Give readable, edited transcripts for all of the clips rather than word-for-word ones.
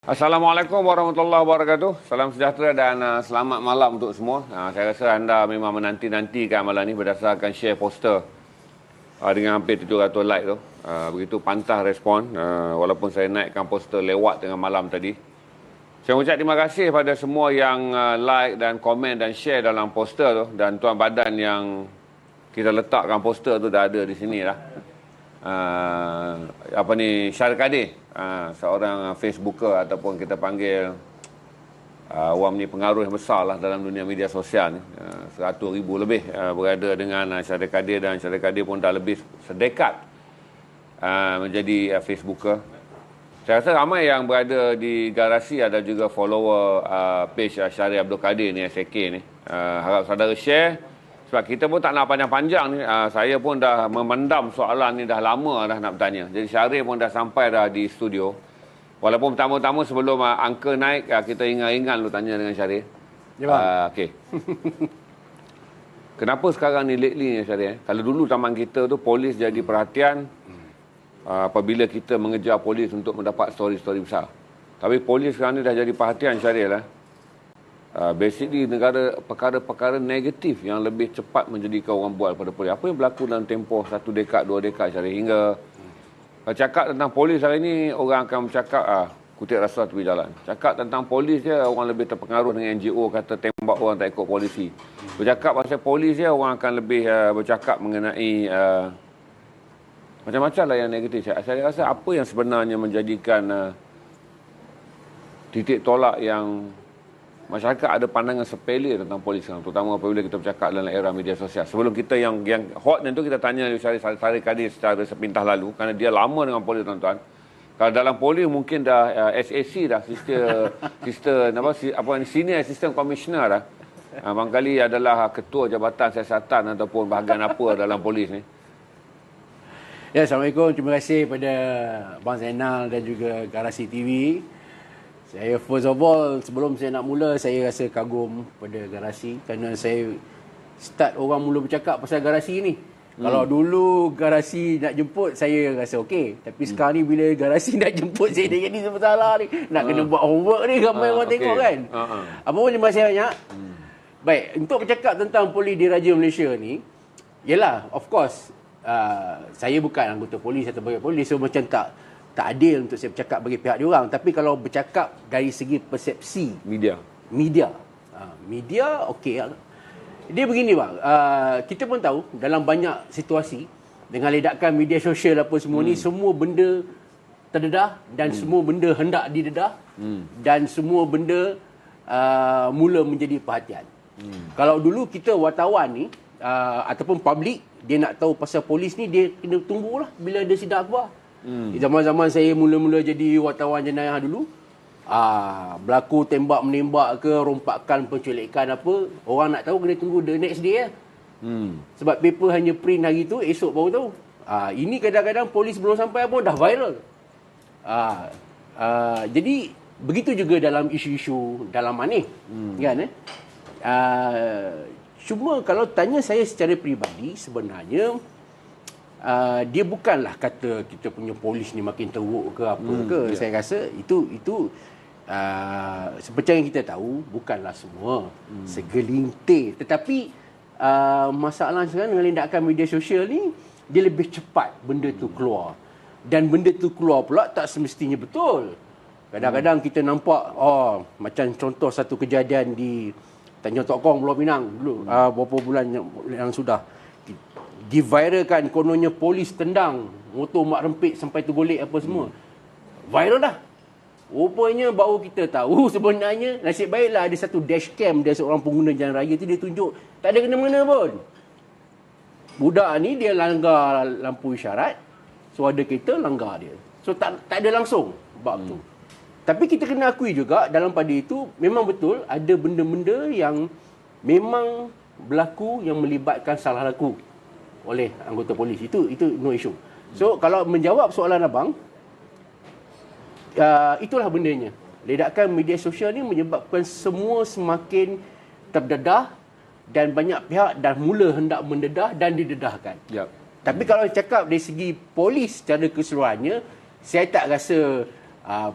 Assalamualaikum warahmatullahi wabarakatuh. Salam sejahtera dan selamat malam untuk semua. Saya rasa anda memang menanti-nantikan malam ni berdasarkan share poster dengan hampir 700 like tu. Begitu pantas respon walaupun saya naikkan poster lewat tengah malam tadi. Saya ucap terima kasih pada semua yang like dan komen dan share dalam poster tu, dan tuan badan yang kita letakkan poster tu dah ada di sini dah. Syarif Kadir, seorang Facebooker ataupun kita panggil awam ni pengaruh yang besar lah dalam dunia media sosial ni. 100,000 lebih berada dengan Syarif Kadir, dan Syarif Kadir pun dah lebih sedekad menjadi Facebooker. Saya rasa ramai yang berada di garasi ada juga follower page Syarif Abdul Kadir ni, SAK ni. Harap saudara share. Sebab kita pun tak nak panjang-panjang ni. Saya pun dah memendam soalan ni dah lama dah nak bertanya. Jadi Syarif pun dah sampai dah di studio. Walaupun pertama-tama sebelum angka naik, kita ingat-ingat lu tanya dengan Syarif. Ya, bang. Okey. Kenapa sekarang ni lately ni Syarif? Kalau dulu zaman kita tu polis jadi perhatian apabila kita mengejar polis untuk mendapat story-story besar. Tapi polis sekarang ni dah jadi perhatian Syarif lah. Basically perkara-perkara negatif yang lebih cepat menjadikan orang bual pada polis. Apa yang berlaku dalam tempoh 1 dekad, 2 dekad Syarif, hingga cakap tentang polis hari ini orang akan bercakap kutip rasuah tepi jalan. Cakap tentang polis je orang lebih terpengaruh dengan NGO kata tembak orang tak ikut polisi. Bercakap pasal polis je orang akan lebih bercakap mengenai macam-macam lah yang negatif. Saya rasa apa yang sebenarnya menjadikan titik tolak yang masyarakat ada pandangan sepele tentang polis sekarang, terutama apabila kita bercakap dalam era media sosial. Sebelum kita yang hot tu kita tanya Syarif Kadir secara sepintas lalu, kerana dia lama dengan polis tuan-tuan. Kalau dalam polis mungkin dah SAC dah, senior assistant commissioner dah. Barangkali adalah ketua jabatan siasatan ataupun bahagian apa dalam polis ni. Ya, Assalamualaikum. Terima kasih kepada Bang Zainal dan juga Garasi TV. Saya first of all, sebelum saya nak mula, saya rasa kagum pada Garasi kerana saya start orang mula bercakap pasal Garasi ni. Kalau dulu Garasi nak jemput, saya rasa okey. Tapi sekarang ni bila Garasi nak jemput, saya dah jadi masalah ni. Nak kena buat homework ni, ramai orang tengok kan. Apa pun terima kasih banyak. Baik, untuk bercakap tentang polis diraja Malaysia ni, yelah, of course, saya bukan anggota polis atau bagian polis, so macam tak adil untuk saya bercakap bagi pihak diorang. Tapi kalau bercakap dari segi persepsi media okey. Dia begini bang, kita pun tahu dalam banyak situasi dengan ledakan media sosial apa semua ni, semua benda terdedah dan semua benda hendak didedah dan semua benda mula menjadi perhatian. Kalau dulu kita wartawan ni ataupun public, dia nak tahu pasal polis ni, dia kena tunggulah bila ada sidang akhbar. Zaman-zaman saya mula-mula jadi wartawan jenayah dulu, berlaku tembak menembak ke, rompakan penculikan apa, orang nak tahu kena tunggu the next day lah. Sebab paper hanya print hari tu, esok baru tahu. Ini kadang-kadang polis belum sampai pun dah viral. Jadi begitu juga dalam isu-isu dalam ni, kan? Cuma kalau tanya saya secara peribadi, sebenarnya dia bukanlah kata kita punya polis ni makin teruk ke apa ke. Saya rasa itu seperti yang kita tahu, bukanlah semua, segelintir. Tetapi masalah sekarang dengan ledakan media sosial ni, dia lebih cepat benda tu keluar. Dan benda tu keluar pula tak semestinya betul. Kadang-kadang kita nampak macam contoh satu kejadian di Tanjung Tok Kong, Pulau Pinang dulu, beberapa bulan yang sudah diviralkan, kononnya polis tendang motor mak rempit sampai tergolek apa semua. Viral dah. Rupanya baru kita tahu sebenarnya, nasib baiklah ada satu dashcam dia seorang pengguna jalan raya tu, dia tunjuk tak ada kena-mengena pun. Budak ni dia langgar lampu isyarat, so ada kereta langgar dia. So tak ada langsung bab tu. Tapi kita kena akui juga dalam pada itu memang betul ada benda-benda yang memang berlaku yang melibatkan salah laku oleh anggota polis. Itu no issue. So kalau menjawab soalan abang, itulah bendanya. Ledakan media sosial ni menyebabkan semua semakin terdedah dan banyak pihak dah mula hendak mendedah dan didedahkan. Tapi kalau cakap dari segi polis secara keseluruhannya, saya tak rasa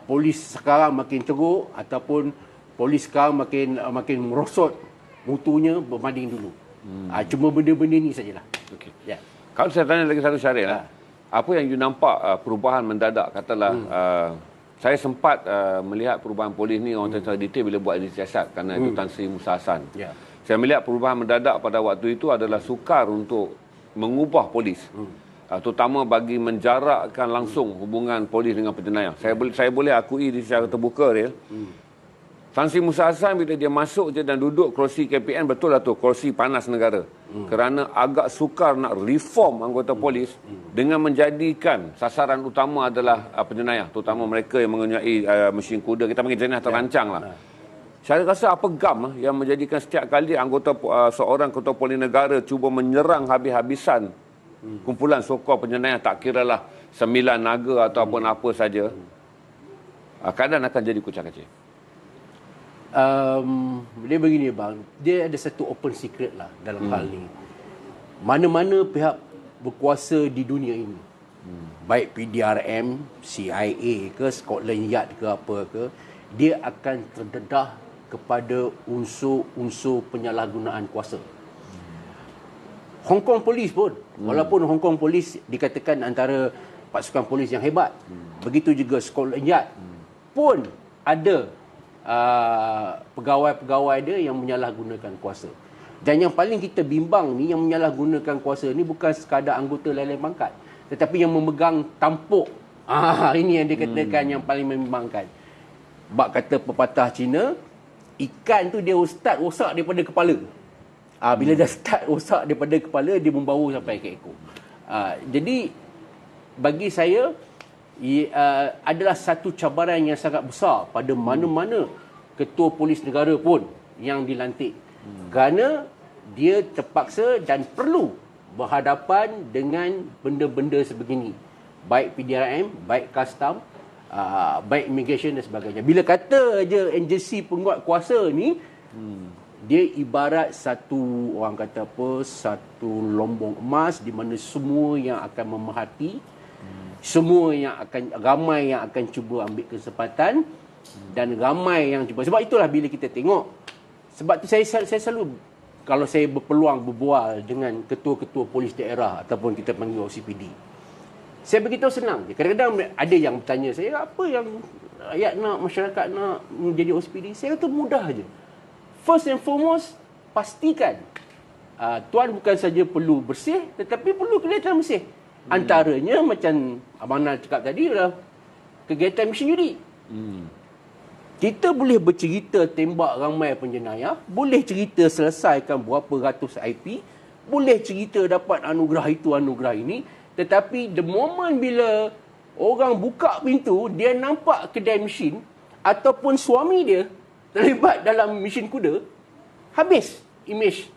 polis sekarang makin teruk ataupun polis sekarang makin merosot mutunya berbanding dulu. Cuma benda-benda ni sajalah. Okey. Ya. Kalau saya tanya lagi satu, Syaril, apa yang you nampak perubahan mendadak? Katalah, saya sempat melihat perubahan polis ni orang tentang detail bila buat siasat kerana itu Tan Sri Musa Hassan. Ya. Saya melihat perubahan mendadak pada waktu itu adalah sukar untuk mengubah polis. Terutama bagi menjarakkan langsung hubungan polis dengan penjenayah. Saya boleh akui di secara terbuka dia. Tan Sri Musa Hassan bila dia masuk je dan duduk kerusi KPN, betul lah tu, kerusi panas negara. Kerana agak sukar nak reform anggota polis dengan menjadikan sasaran utama adalah penjenayah, terutama mereka yang mempunyai mesin kuda, kita panggil jenayah terancang lah. Saya rasa apa gam yang menjadikan setiap kali seorang ketua polis negara cuba menyerang habis-habisan kumpulan sokong penjenayah, tak kiralah 9 naga ataupun apa saja, keadaan akan jadi kucak-kacir. Dia begini bang, dia ada satu open secret lah dalam hal ni. Mana-mana pihak berkuasa di dunia ini, baik PDRM, CIA ke, Scotland Yard ke apa ke, dia akan terdedah kepada unsur-unsur penyalahgunaan kuasa. Hong Kong Polis pun, walaupun Hong Kong Polis dikatakan antara pasukan polis yang hebat, begitu juga Scotland Yard pun ada pegawai-pegawai dia yang menyalahgunakan kuasa. Dan yang paling kita bimbang ni, yang menyalahgunakan kuasa ni bukan sekadar anggota lain-lain pangkat, tetapi yang memegang tampuk. Ini yang dikatakan yang paling membimbangkan. Bak kata pepatah Cina, ikan tu dia start rosak daripada kepala. Bila dah start rosak daripada kepala, dia membawa sampai ke ekor. Jadi bagi saya adalah satu cabaran yang sangat besar pada mana-mana ketua polis negara pun yang dilantik. Kerana dia terpaksa dan perlu berhadapan dengan benda-benda sebegini. Baik PDRM, baik custom, baik immigration dan sebagainya. Bila kata je agensi penguat kuasa ni, dia ibarat satu, orang kata apa, satu lombong emas di mana semua yang akan memerhati, semua yang akan, ramai yang akan cuba ambil kesempatan dan ramai yang cuba. Sebab itulah bila kita tengok, sebab tu saya selalu, kalau saya berpeluang berbual dengan ketua-ketua polis daerah ataupun kita panggil OCPD, saya beritahu senang. Kadang-kadang ada yang bertanya saya, apa yang rakyat nak, masyarakat nak menjadi OCPD? Saya kata mudah aja. First and foremost, pastikan tuan bukan saja perlu bersih, tetapi perlu kelihatan bersih. Antaranya macam Abang Nal cakap tadi adalah kegiatan mesin judi. Kita boleh bercerita tembak ramai penjenayah, boleh cerita selesaikan berapa ratus IP, boleh cerita dapat anugerah itu, anugerah ini, tetapi the moment bila orang buka pintu, dia nampak kedai mesin ataupun suami dia terlibat dalam mesin kuda, habis imej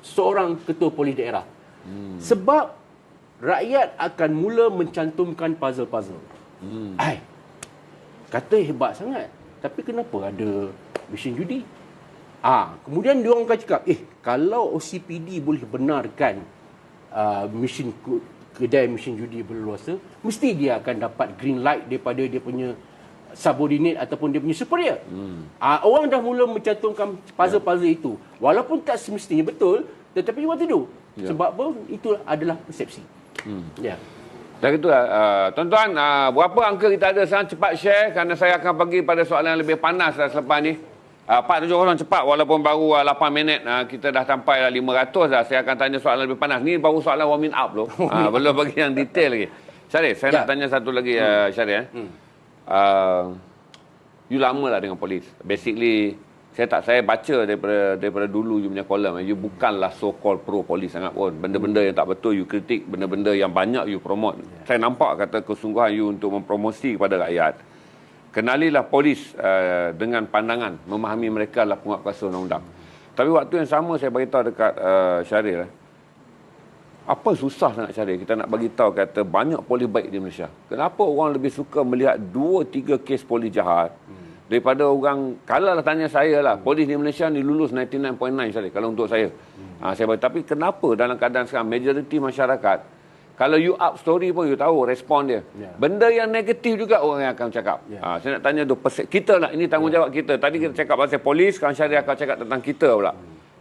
seorang ketua polis daerah. Sebab rakyat akan mula mencantumkan puzzle-puzzle. Kata hebat sangat, tapi kenapa ada mesin judi? Kemudian dia orang akan cakap, kalau OCPD boleh benarkan kedai mesin judi berleluasa, mesti dia akan dapat green light daripada dia punya subordinate ataupun dia punya superior. Orang dah mula mencantumkan puzzle-puzzle itu. Walaupun tak semestinya betul, tetapi what to do? Sebab apa? Itu adalah persepsi. Dan itulah, tuan-tuan, berapa angka kita ada sekarang, cepat share kerana saya akan pergi pada soalan yang lebih panas selepas ni. 470 cepat, walaupun baru 8 minit, kita dah sampai 500 dah. Saya akan tanya soalan lebih panas. Ni baru soalan warming up loh. Belum bagi yang detail lagi. Syarif, saya nak tanya satu lagi, Syarif. You lama lah dengan polis. Basically, saya baca daripada dulu you punya kolom. You bukanlah so-called pro-polis sangat pun. Benda-benda yang tak betul you kritik, benda-benda yang banyak you promote. Saya nampak kata kesungguhan you untuk mempromosi kepada rakyat. Kenalilah polis dengan pandangan, memahami mereka adalah penguat kuasa undang-undang. Tapi waktu yang sama saya beritahu dekat Syaril, apa susah sangat Syaril kita nak bagi tahu kata banyak polis baik di Malaysia. Kenapa orang lebih suka melihat 2-3 kes polis jahat daripada orang, kalau lah tanya saya lah, polis di Malaysia ni lulus 99.9 Syaril, kalau untuk saya. Saya beritahu, tapi kenapa dalam keadaan sekarang majoriti masyarakat Kalau you up story pun you tahu respon dia. Benda yang negatif juga orang yang akan cakap. Saya nak tanya tu, kita lah, ini tanggungjawab kita. Tadi kita cakap pasal polis, Kang Syahrir akan cakap tentang kita pula.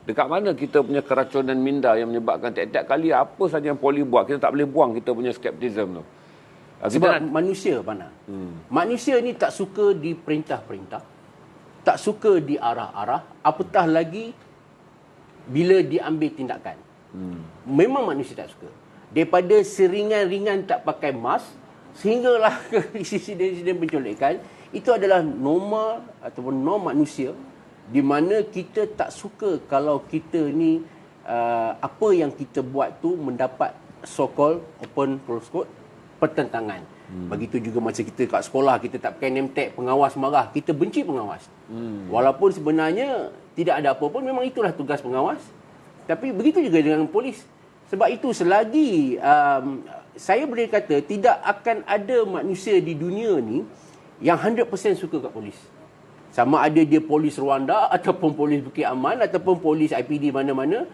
Dekat mana kita punya keracunan minda yang menyebabkan tiap-tiap kali apa saja yang polis buat, kita tak boleh buang kita punya skeptism tu. Sebab manusia, Pana. Manusia ni tak suka diperintah-perintah. Tak suka diarah-arah. Apatah lagi bila diambil tindakan. Memang manusia tak suka. Daripada seringan-ringan tak pakai mask, sehinggalah ke insiden-insiden penculikan, itu adalah norma ataupun norm manusia, di mana kita tak suka kalau kita ni apa yang kita buat tu mendapat so-called open close quote pertentangan. Begitu juga macam kita kat sekolah, kita tak pakai name tag, pengawas marah, kita benci pengawas. Walaupun sebenarnya tidak ada apa pun, memang itulah tugas pengawas. Tapi begitu juga dengan polis. Sebab itu selagi saya boleh kata tidak akan ada manusia di dunia ni yang 100% suka kat polis. Sama ada dia polis Rwanda ataupun polis Bukit Aman ataupun polis IPD mana-mana,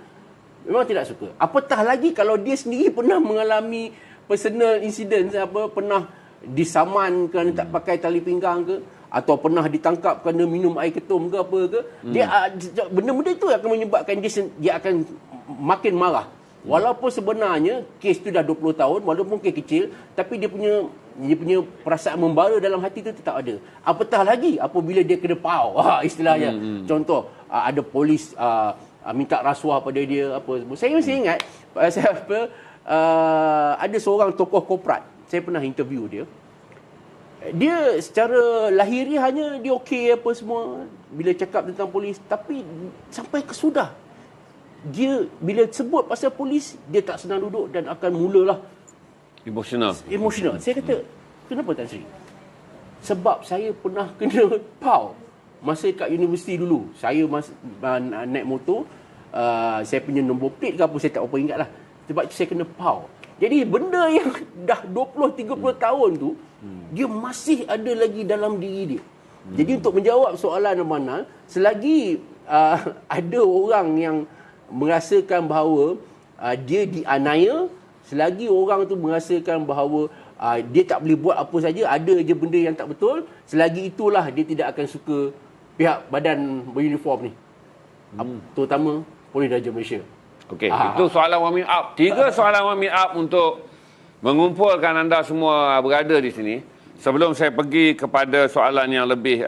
memang tidak suka. Apatah lagi kalau dia sendiri pernah mengalami personal incident, pernah disaman kerana tak pakai tali pinggang ke, atau pernah ditangkap kerana minum air ketum ke apa ke, dia benda-benda itu akan menyebabkan dia akan makin marah. Walaupun sebenarnya kes tu dah 20 tahun, walaupun kes kecil, tapi dia punya perasaan membara dalam hati tu tetap ada. Apatah lagi apabila dia kena pau, istilahnya. Contoh, ada polis minta rasuah pada dia apa semua. Saya masih ingat ada seorang tokoh korporat, saya pernah interview dia. Dia secara lahiriahnya dia okey apa semua bila cakap tentang polis, tapi sampai kesudah dia bila sebut pasal polis, dia tak senang duduk dan akan mulalah emosional. Saya kata, kenapa Tan Sri? Sebab saya pernah kena pau masa kat universiti dulu. Saya naik motor, saya punya nombor plate ke apa, saya tak apa ingat lah. Sebab saya kena pau. Jadi benda yang dah 20-30 tahun tu, dia masih ada lagi dalam diri dia. Jadi untuk menjawab soalan Mana, selagi ada orang yang merasakan bahawa dia dianiaya, selagi orang tu merasakan bahawa dia tak boleh buat apa saja, ada je benda yang tak betul, selagi itulah dia tidak akan suka pihak badan beruniform ni. Terutama Polis Diraja Malaysia. Okey, itu soalan warming up. 3 soalan warming up untuk mengumpulkan anda semua berada di sini. Sebelum saya pergi kepada soalan yang lebih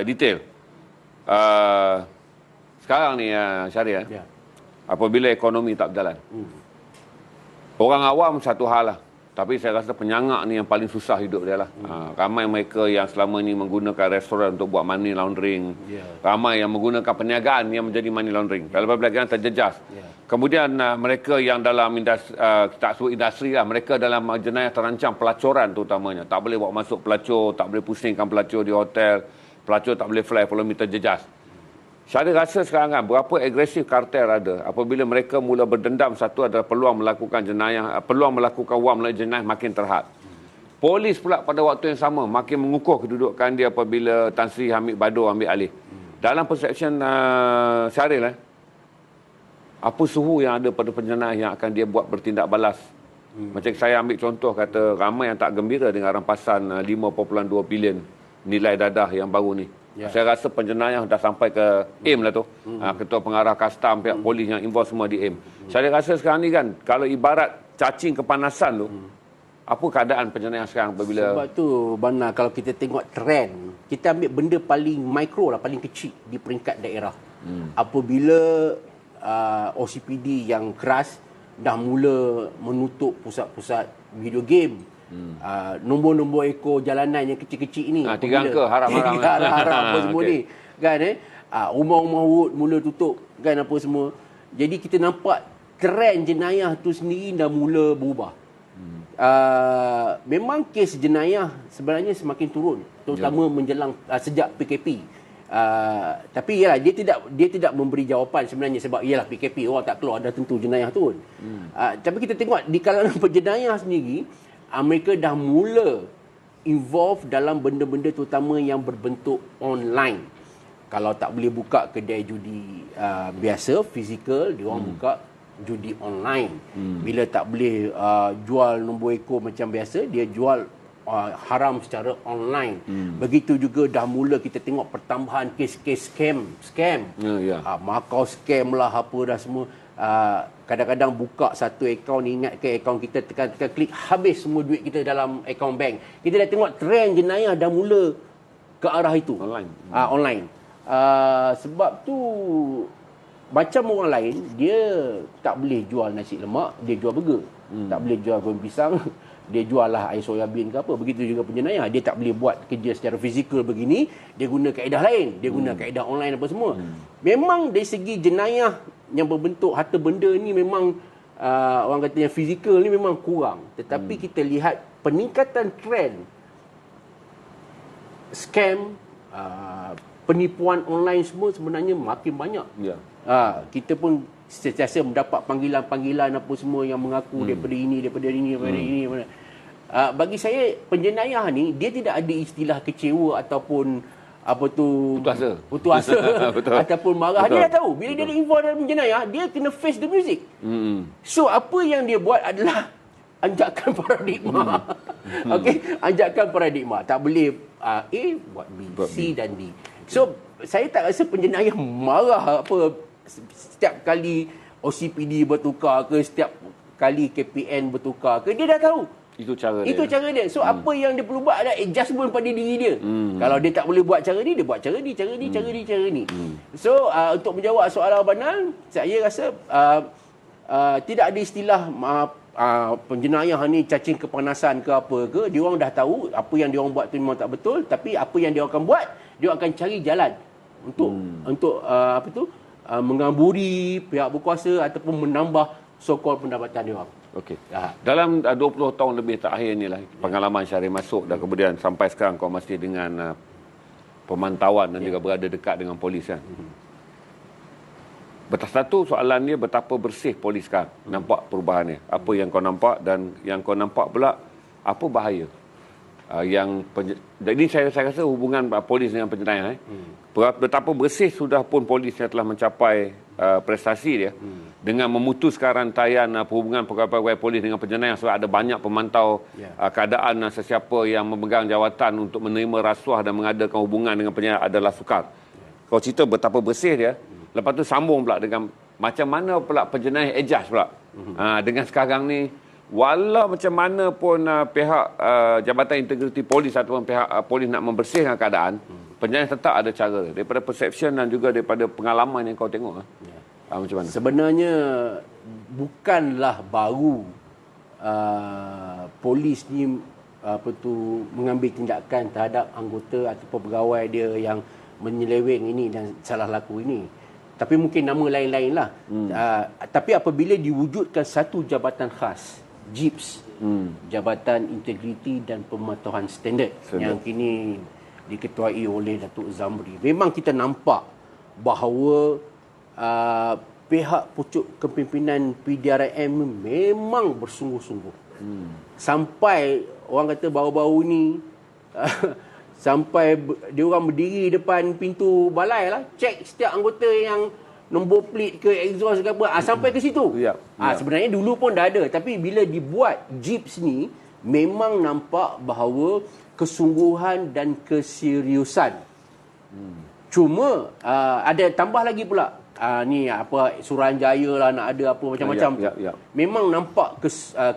detail. Sekarang ni Syahrir, apabila ekonomi tak berjalan, orang awam satu hal lah, tapi saya rasa penyangak ni yang paling susah hidup dia lah. Ramai mereka yang selama ni menggunakan restoran untuk buat money laundering, ramai yang menggunakan perniagaan yang menjadi money laundering. Kalau perniagaan terjejas, kemudian mereka yang dalam industri, tak sebut industri lah, mereka dalam jenayah terancam pelacuran terutamanya. Tak boleh bawa masuk pelacur, tak boleh pusingkan pelacur di hotel, pelacur tak boleh fly ekonomi terjejas. Saya rasa sekarang kan berapa agresif kartel ada. Apabila mereka mula berdendam, satu adalah peluang melakukan jenayah, peluang melakukan wang melalui jenayah makin terhad. Polis pula pada waktu yang sama makin mengukuh kedudukan dia apabila Tan Sri Hamid Badur ambil alih. Dalam perseption Syahrir, apa suhu yang ada pada penjenayah yang akan dia buat bertindak balas? Macam saya ambil contoh, kata ramai yang tak gembira dengan rampasan 5.2 bilion nilai dadah yang baru ni. Saya rasa penjenayah dah sampai ke AIM lah tu. Ketua pengarah kastam, pihak polis yang involve semua di AIM. Saya rasa sekarang ni kan, kalau ibarat cacing kepanasan tu, apa keadaan penjenayah sekarang apabila... Sebab tu, Bana, kalau kita tengok trend, kita ambil benda paling mikro lah, paling kecil di peringkat daerah. Apabila OCPD yang keras dah mula menutup pusat-pusat video game, nombor-nombor ekor jalanan yang kecil-kecil ni, 3 angka haram-haram apa semua ni kan, rumah-rumah wud mula tutup kan, apa semua. Jadi kita nampak trend jenayah tu sendiri dah mula berubah. Memang kes jenayah sebenarnya semakin turun, terutama menjelang sejak PKP. Tapi yalah, dia tidak memberi jawapan sebenarnya, sebab yalah PKP orang tak keluar, dah tentu jenayah turun. Tapi kita tengok di kalangan penjenayah sendiri, mereka dah mula involve dalam benda-benda terutama yang berbentuk online. Kalau tak boleh buka kedai judi biasa, fizikal, dia orang buka judi online. Bila tak boleh jual nombor ekor macam biasa, dia jual haram secara online. Begitu juga dah mula kita tengok pertambahan kes-kes scam. Makau scam lah, apa dah semua. Kadang-kadang buka satu akaun, ingat ke akaun kita, tekan klik, habis semua duit kita dalam akaun bank. Kita dah tengok trend jenayah dah mula ke arah itu. Online. Sebab tu macam orang lain, dia tak boleh jual nasi lemak, dia jual burger. Tak boleh jual goreng pisang, dia jual lah air soya bean ke apa. Begitu juga penjenayah, dia tak boleh buat kerja secara fizikal begini, dia guna kaedah lain, dia guna kaedah online apa semua. Memang dari segi jenayah yang berbentuk harta benda ni memang orang kata yang fizikal ni memang kurang. Tetapi kita lihat peningkatan trend scam, penipuan online semua sebenarnya makin banyak. Kita pun sentiasa mendapat panggilan-panggilan apa semua yang mengaku daripada ini. Bagi saya, penjenayah ni dia tidak ada istilah kecewa ataupun putus asa ataupun marah. Dia dah tahu bila dia ada involved dalam jenayah, dia kena face the music. So apa yang dia buat adalah anjakan paradigma. Anjakan paradigma. Tak boleh A buat B, C dan D. So saya tak rasa penjenayah marah setiap kali OCPD bertukar ke, setiap kali KPN bertukar ke. Dia dah tahu itu cara dia. So apa yang dia perlu buat adalah adjustment pada diri dia. Kalau dia tak boleh buat cara ni, dia buat cara ni. So untuk menjawab soalan Abanal, saya rasa tidak ada istilah penjenayah ni cacing kepanasan ke apa ke. Dia orang dah tahu apa yang dia orang buat tu memang tak betul, tapi apa yang dia akan buat, dia akan cari jalan untuk mengamburi pihak berkuasa ataupun menambah so-called pendapatan dia orang. Dalam 20 tahun lebih terakhir ni lah pengalaman Syaril masuk dan kemudian sampai sekarang kau masih dengan pemantauan dan juga berada dekat dengan polis kan. Satu soalan dia, betapa bersih polis sekarang. Nampak perubahannya. Apa yang kau nampak, dan yang kau nampak pula apa bahaya jadi saya rasa hubungan polis dengan penjenayah betapa bersih sudah pun polis yang telah mencapai prestasi dia dengan memutuskan rantaian perhubungan pegawai polis dengan penjenayah. Sebab ada banyak pemantau keadaan sesiapa yang memegang jawatan untuk menerima rasuah dan mengadakan hubungan dengan penjenayah adalah sukar. Kau cerita betapa bersih dia, lepas tu sambung pula dengan macam mana pula penjenayah adjust pula. Dengan sekarang ni, walau macam mana pun pihak Jabatan Integriti Polis ataupun pihak polis nak membersihkan keadaan, penjenayah tetap ada cara daripada perception dan juga daripada pengalaman yang kau tengok. Macam mana? Sebenarnya bukanlah baru polis ni mengambil tindakan terhadap anggota ataupun pegawai dia yang menyeleweng ini dan salah laku ini. Tapi mungkin nama lain-lain lah. Tapi apabila diwujudkan satu jabatan khas, JIPS, Jabatan Integriti dan Pemantauan Standard, yang kini diketuai oleh Datuk Zamri, memang kita nampak bahawa pihak pucuk kepimpinan PDRM memang bersungguh-sungguh. Sampai orang kata baru-baru ni sampai dia orang berdiri depan pintu balai lah, cek setiap anggota yang nombor plate ke exhaust ke apa, sampai ke situ. Sebenarnya dulu pun dah ada, tapi bila dibuat JIPS ni, memang nampak bahawa kesungguhan dan keseriusan. Cuma ada tambah lagi pula. Ni apa, Suruhanjaya lah nak ada apa macam-macam. Memang nampak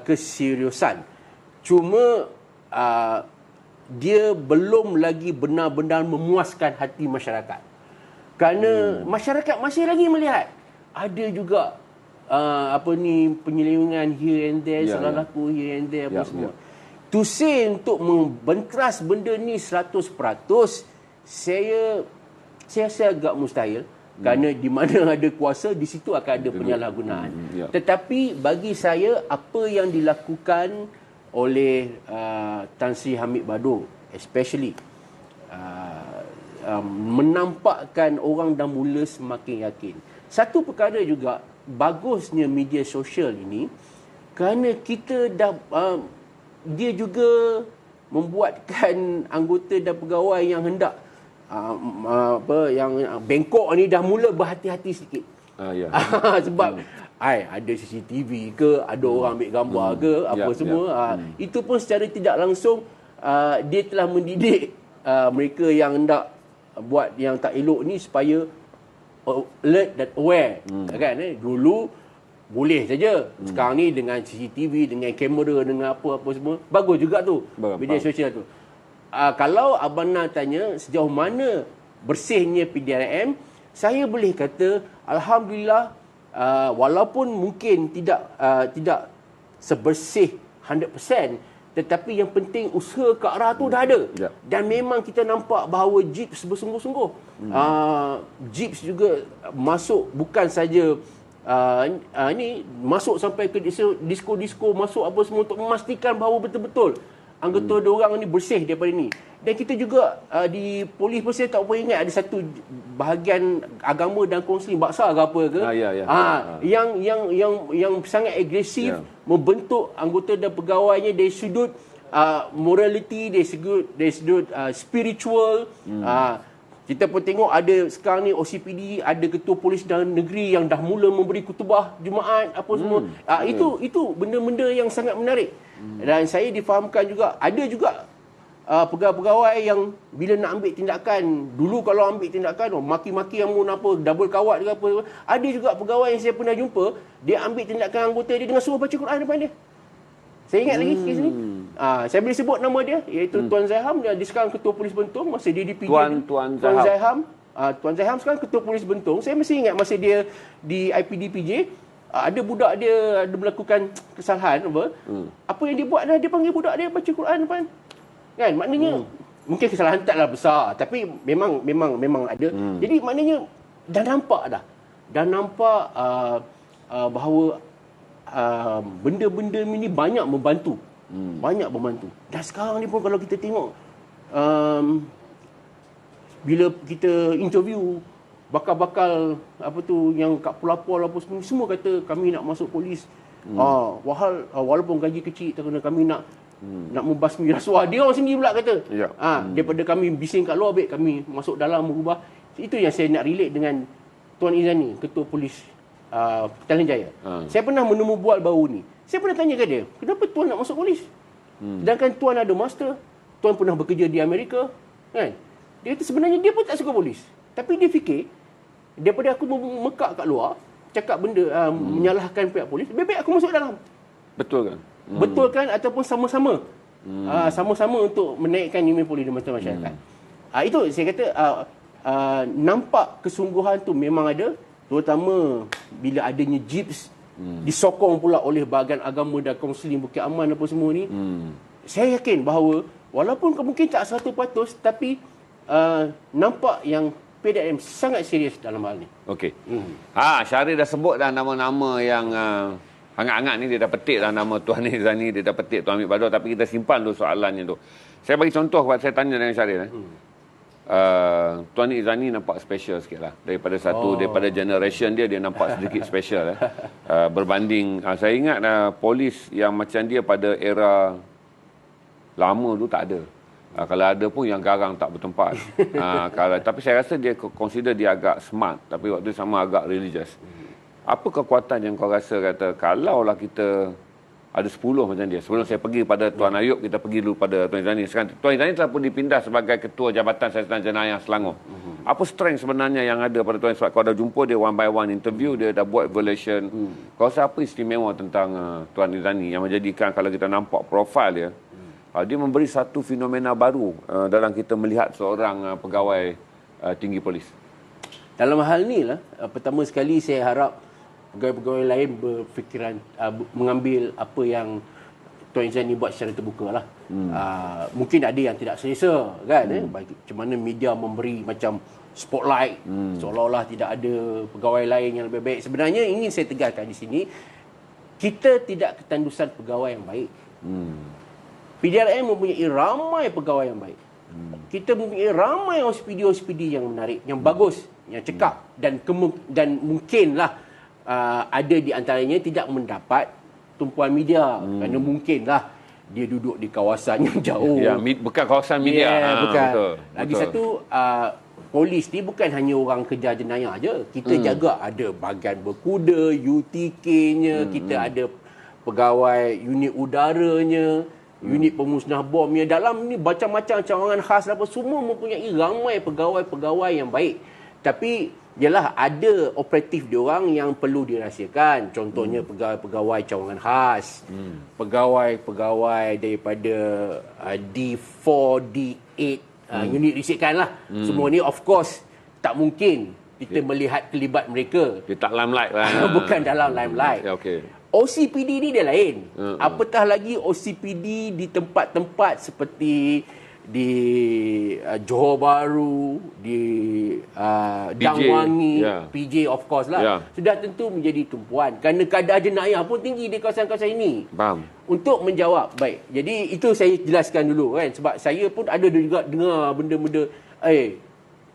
keseriusan. Cuma dia belum lagi benar-benar memuaskan hati masyarakat. Kerana masyarakat masih lagi melihat ada juga penyelewengan here and there, salah laku here and there semua. To say untuk membentras benda ni 100%, saya rasa agak mustahil. Kerana di mana ada kuasa, di situ akan ada penyalahgunaan. Tetapi bagi saya, apa yang dilakukan oleh Tan Sri Hamid Badung especially menampakkan orang dah mula semakin yakin. Satu perkara juga bagusnya media sosial ini, kerana kita dah dia juga membuatkan anggota dan pegawai yang hendak yang bengkok ni dah mula berhati-hati sikit. Sebab ada CCTV ke, ada orang ambil gambar ke, apa semua. Itu pun secara tidak langsung dia telah mendidik mereka yang hendak buat yang tak elok ni supaya alert dan aware. Kan? Dulu boleh saja. Sekarang ni dengan CCTV, dengan kamera, dengan apa-apa semua, bagus juga tu media sosial tu. Kalau Abang Nan tanya sejauh mana bersihnya PDRM, saya boleh kata alhamdulillah, walaupun mungkin tidak sebersih 100%, tetapi yang penting usaha ke arah tu dah ada. Dan memang kita nampak bahawa JIPS bersungguh-sungguh. JIPS juga masuk bukan saja ini masuk sampai ke disko-disko, masuk apa semua untuk memastikan bahawa betul-betul anggota diorang ni bersih daripada ni. Dan kita juga di polis pun saya tak apa ingat ada satu bahagian agama dan kaunseling baksa ke apa ke yang sangat agresif membentuk anggota dan pegawainya dari sudut morality, dari sudut spiritual. Kita pun tengok ada sekarang ni OCPD, ada ketua polis dalam negeri yang dah mula memberi khutbah Jumaat apa semua. Itu benda-benda yang sangat menarik. Dan saya difahamkan juga ada juga pegawai-pegawai yang bila nak ambil tindakan, dulu kalau ambil tindakan maki-maki yang pun apa, double kawat ke apa. Ada juga pegawai yang saya pernah jumpa, dia ambil tindakan anggota dia dengan suruh baca Quran depan dia. Saya ingat lagi kes ni. Saya boleh sebut nama dia, iaitu Tuan Zaiham. Dia sekarang ketua polis Bentong masa dia di PJ. Tuan Zaiham. Tuan Zaiham sekarang ketua polis Bentong. Saya masih ingat masa dia di IPD PJ, ada budak dia ada melakukan kesalahan apa yang dia buat dah, dia panggil budak dia baca Quran depan. Kan? Maknanya mungkin kesalahan taklah besar, tapi memang ada. Jadi maknanya dah nampak bahawa benda-benda ini banyak membantu. Dan sekarang ni pun kalau kita tengok bila kita interview bakal-bakal apa tu yang kat Pulapol apa semua kata kami nak masuk polis. Walaupun gaji kecil, kerana kami nak membasmi rasuah. Dia orang sendiri pula kata. Daripada kami bising kat luar, baik kami masuk dalam merubah. Itu yang saya nak relate dengan Tuan Izani, ketua polis Petaling Jaya. Saya pernah menemu bual baru ni. Saya pernah tanya ke dia, kenapa Tuan nak masuk polis? Sedangkan Tuan ada master, Tuan pernah bekerja di Amerika, kan? Dia kata sebenarnya dia pun tak suka polis. Tapi dia fikir, daripada aku mekak kat luar, cakap benda menyalahkan pihak polis, lebih baik aku masuk dalam. Betul kan? Betul kan? Ataupun sama-sama. Sama-sama untuk menaikkan nilai polis di mata masyarakat. Itu saya kata nampak kesungguhan tu memang ada. Terutama bila adanya JIPS disokong pula oleh bahagian agama dan kaunseling Bukit Aman apa semua ni. Saya yakin bahawa walaupun mungkin tak 100%, tapi nampak yang PDRM sangat serius dalam hal ni. Okey. Syaril dah sebut dah nama-nama yang hangat-hangat ni. Dia dah petik dah nama Tuan Izani, dia dah petik Tuan Hamid Bador, tapi kita simpan dulu soalannya tu. Saya bagi contoh, saya tanya dengan Syaril. Tuan Izani nampak special sikit lah. Daripada generation dia nampak sedikit special. Berbanding, saya ingat polis yang macam dia pada era lama tu tak ada. Kalau ada pun yang garang tak bertempat. Tapi saya rasa dia consider dia agak smart, tapi waktu sama agak religious. Apa kekuatan yang kau rasa kata kalaulah kita ada 10 macam dia? Sebelum saya pergi pada Tuan Ayub, kita pergi dulu pada Tuan Izani. Sekarang Tuan Izani telah pun dipindah sebagai Ketua Jabatan Siasatan Jenayah Selangor. Apa strength sebenarnya yang ada pada Tuan? Sebab kau dah jumpa dia one by one interview, dia dah buat evaluation. Kau rasa apa istimewa tentang Tuan Izani yang menjadikan kalau kita nampak profil dia, dia memberi satu fenomena baru dalam kita melihat seorang pegawai tinggi polis? Dalam hal ni lah, pertama sekali saya harap pegawai-pegawai lain berfikiran mengambil apa yang Tuan Izani buat secara terbuka lah. Mungkin ada yang tidak selesa kan, macam mana media memberi macam spotlight seolah-olah tidak ada pegawai lain yang lebih baik. Sebenarnya ingin saya tegaskan di sini, kita tidak ketandusan pegawai yang baik. PDRM mempunyai ramai pegawai yang baik. Kita mempunyai ramai OCPD yang menarik, yang bagus, yang cekap, dan mungkinlah ada di antaranya tidak mendapat tumpuan media kerana mungkinlah dia duduk di kawasan yang jauh. Ya, bukan kawasan media. Bukan. Betul. Lagi betul. satu, polis ni bukan hanya orang kejar jenayah je. Kita jaga ada bahagian berkuda, UTK-nya, kita ada pegawai unit udaranya, unit pemusnah bomnya. Dalam ni macam-macam cawangan khas apa, semua mempunyai ramai pegawai-pegawai yang baik. Tapi ialah ada operatif diorang yang perlu dirahsiakan. Contohnya pegawai-pegawai cawangan khas, pegawai-pegawai daripada D4, D8, unit risikan lah. Semua ni of course tak mungkin kita melihat kelibat mereka. Dia tak limelight lah. Bukan dalam limelight. Ya, okey. OCPD ni dia lain. Apatah lagi OCPD di tempat-tempat seperti di Johor Bahru, di Dang Wangi, PJ of course lah. Sudah tentu menjadi tumpuan. Kerana kadar jenayah pun tinggi di kawasan-kawasan ini. Faham. Untuk menjawab, baik. Jadi itu saya jelaskan dulu kan. Sebab saya pun ada juga dengar benda-benda,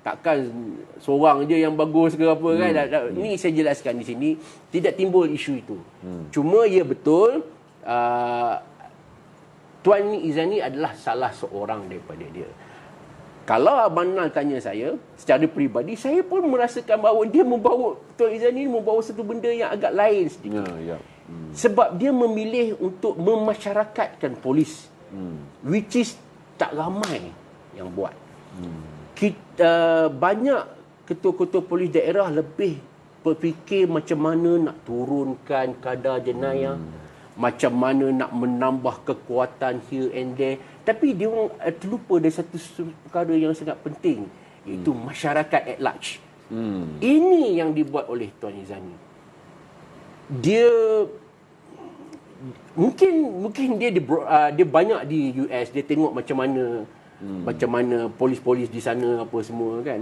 takkan seorang je yang bagus ke apa kan. Ini saya jelaskan di sini, tidak timbul isu itu. Cuma ya betul, Tuan Izzani adalah salah seorang daripada dia. Kalau Abang Nal tanya saya secara peribadi, saya pun merasakan bahawa dia membawa, Tuan Izzani membawa satu benda yang agak lain sedikit. Sebab dia memilih untuk memasyarakatkan polis, which is tak ramai yang buat. Kita, banyak ketua-ketua polis daerah lebih berfikir macam mana nak turunkan kadar jenayah, macam mana nak menambah kekuatan here and there. Tapi dia orang terlupa dari satu perkara yang sangat penting, iaitu masyarakat at large. Ini yang dibuat oleh Tuan Izzani. Dia mungkin dia banyak di US, dia tengok macam mana polis-polis di sana apa semua kan.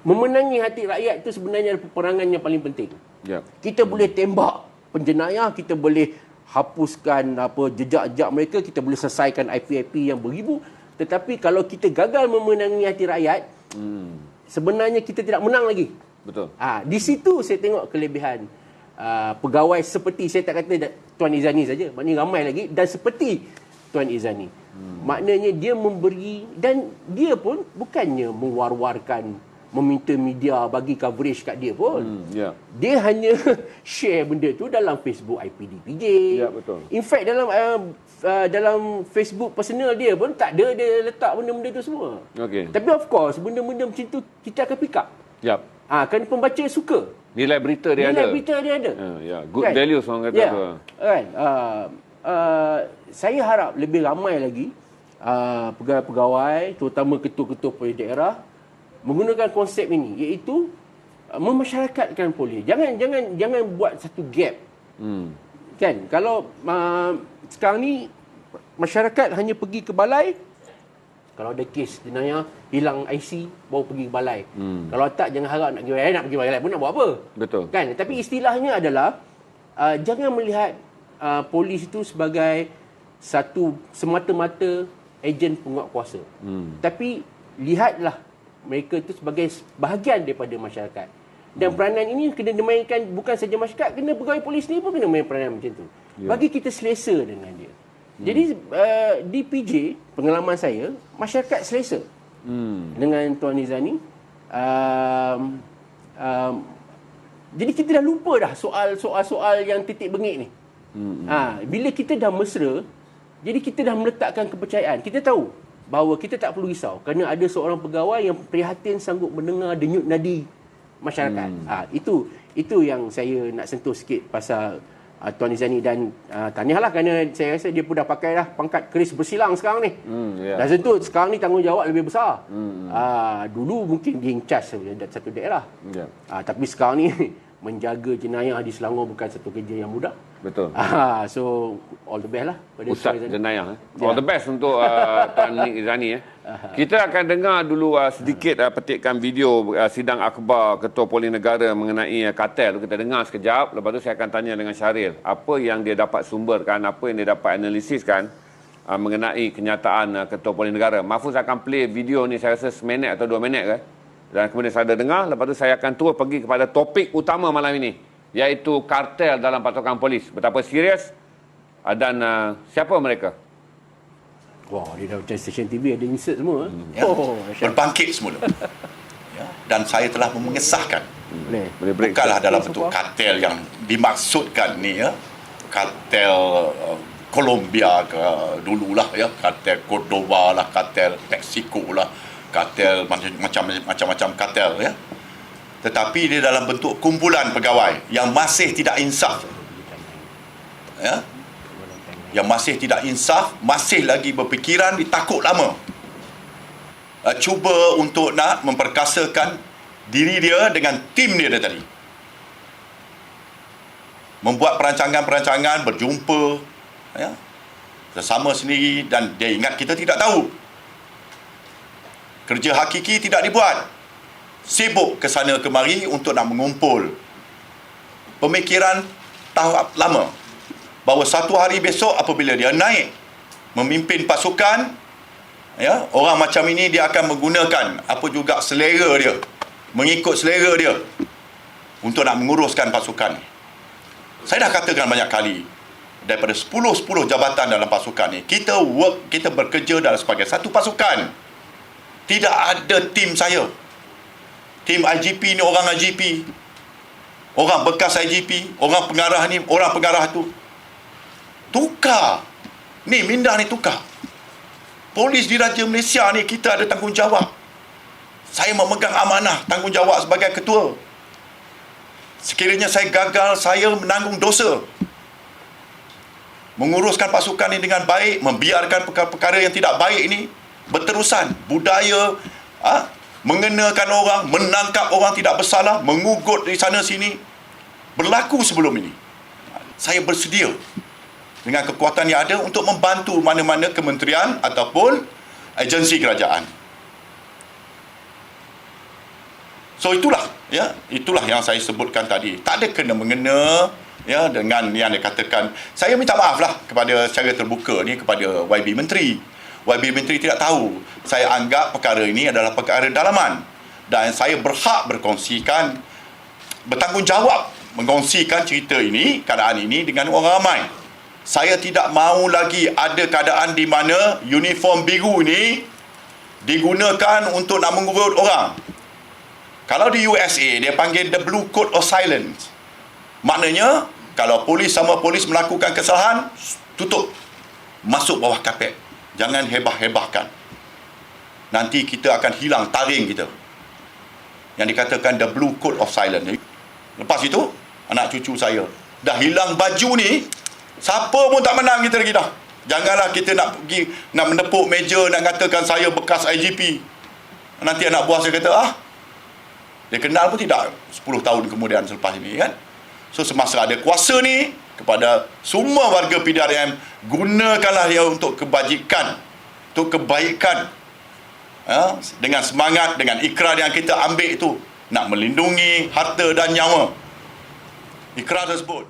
Memenangi hati rakyat itu sebenarnya peperangan yang paling penting. Kita boleh tembak penjenayah, kita boleh hapuskan jejak-jejak mereka, kita boleh selesaikan IP yang beribu, tetapi kalau kita gagal memenangi hati rakyat, sebenarnya kita tidak menang lagi. Betul. Di situ saya tengok kelebihan pegawai seperti, saya tak kata Tuan Izzani saja, maknanya ramai lagi dan seperti Tuan Izzani. Maknanya dia memberi, dan dia pun bukannya mewar-warkan, meminta media bagi coverage kat dia pun. Dia hanya share benda tu dalam Facebook IPDPJ. Betul. In fact dalam Facebook personal dia pun tak ada dia letak benda-benda tu semua. Tapi of course benda-benda macam tu kita akan pick up. Kerana pembaca suka. Nilai berita dia ada. Good kan? values orang kata tu. Kan? Saya harap lebih ramai lagi pegawai-pegawai, terutama ketua-ketua polis daerah, menggunakan konsep ini, iaitu memasyarakatkan polis. Jangan buat satu gap. Kan? Kalau sekarang ni masyarakat hanya pergi ke balai, kalau ada kes jenayah, hilang IC, baru pergi ke balai. Kalau tak, jangan harap nak pergi balai pun nak buat apa? Betul. Kan? Tapi istilahnya adalah jangan melihat polis itu sebagai satu semata-mata ejen penguat kuasa. Tapi lihatlah mereka itu sebagai bahagian daripada masyarakat. Dan peranan ini kena dimainkan bukan saja masyarakat, kena pegawai polis ni pun kena main peranan macam tu. Bagi kita selesa dengan dia. Jadi di PJ, pengalaman saya, masyarakat selesa dengan Tuan Izzani. Jadi kita dah lupa dah soal-soal yang titik bengik ni. Bila kita dah mesra, jadi kita dah meletakkan kepercayaan. Kita tahu bahawa kita tak perlu risau kerana ada seorang pegawai yang prihatin sanggup mendengar denyut nadi masyarakat. Itu yang saya nak sentuh sikit pasal Tuan Izzani, dan tahniahlah kerana saya rasa dia pun dah pakai dah pangkat keris bersilang sekarang ni. Dan tentu sekarang ni tanggungjawab lebih besar. Dulu mungkin dia in charge satu daerah. Tapi sekarang ni menjaga jenayah di Selangor bukan satu kerja yang mudah. Betul. So all the best lah pada Ustaz jenayah. All the best untuk Tuan Izzani. Kita akan dengar dulu sedikit petikan video sidang akhbar Ketua Polis Negara mengenai kartel. Kita dengar sekejap, lepas tu saya akan tanya dengan Syaril apa yang dia dapat sumberkan, apa yang dia dapat analisiskan mengenai kenyataan Ketua Polis Negara. Mahfuz akan play video ni saya rasa seminit atau 2 minit kan. Dan kemudian saya ada dengar, lepas tu saya akan terus pergi kepada topik utama malam ini, iaitu kartel dalam pasukan polis. Betapa serius dan siapa mereka? Wah, dia dah macam stesen TV ada insert semua. Ya. Dahsyat. Berbangkit semula. Ya. Dan saya telah mengesahkan. Boleh. break Bukanlah dalam Okey, bentuk Sopa. kartel yang dimaksudkan ni ya. Kartel Colombia ke dululah ya, kartel Cordoba lah, kartel Mexico lah, kartel macam-macam kartel ya. Tetapi dia dalam bentuk kumpulan pegawai yang masih tidak insaf. Ya. Yang masih tidak insaf, masih lagi berfikiran ditakut lama. Cuba untuk nak memperkasakan diri dia dengan tim dia tadi. Membuat perancangan-perancangan, berjumpa ya, sesama sendiri, dan dia ingat kita tidak tahu. Kerja hakiki tidak dibuat. Sibuk ke sana kemari untuk nak mengumpul pemikiran tahap lama bahawa satu hari besok apabila dia naik memimpin pasukan, ya, orang macam ini dia akan menggunakan apa juga selera dia, mengikut selera dia untuk nak menguruskan pasukan. Saya dah katakan banyak kali, daripada 10 jabatan dalam pasukan ni, kita bekerja dalam sebagai satu pasukan. Tidak ada tim saya. Tim IGP ni orang IGP, orang bekas IGP, orang pengarah ni, orang pengarah tu. Tukar. Ni minda ni tukar. Polis Diraja Malaysia ni kita ada tanggungjawab. Saya memegang amanah tanggungjawab sebagai ketua. Sekiranya saya gagal, saya menanggung dosa. Menguruskan pasukan ini dengan baik, membiarkan perkara-perkara yang tidak baik ini berterusan. Budaya mengenakan orang, menangkap orang tidak bersalah, mengugut di sana sini, berlaku sebelum ini. Saya bersedia dengan kekuatan yang ada untuk membantu mana-mana kementerian ataupun agensi kerajaan. So itulah yang saya sebutkan tadi. Tak ada kena-mengena ya dengan yang dikatakan. Saya minta maaf lah kepada secara terbuka ni kepada YB Menteri. YB Menteri tidak tahu. Saya anggap perkara ini adalah perkara dalaman dan saya berhak bertanggungjawab mengkongsikan cerita ini, keadaan ini dengan orang ramai. Saya tidak mahu lagi ada keadaan di mana uniform biru ini digunakan untuk nak mengurut orang. Kalau di USA dia panggil the blue code of silence. Maknanya kalau polis sama polis melakukan kesalahan, tutup, masuk bawah kapet. Jangan hebah-hebahkan. Nanti kita akan hilang taring kita. Yang dikatakan the blue code of silence. Lepas itu, anak cucu saya dah hilang baju ni, siapa pun tak menang kita lagi dah. Janganlah kita nak pergi nak menepuk meja nak katakan saya bekas IGP. Nanti anak buah saya kata, dia kenal pun tidak 10 tahun kemudian selepas ini kan. So semasa ada kuasa ni, kepada semua warga PDRM, gunakanlah dia untuk kebajikan, untuk kebaikan. Dengan semangat, dengan ikrar yang kita ambil itu, nak melindungi harta dan nyawa. Ikrar tersebut.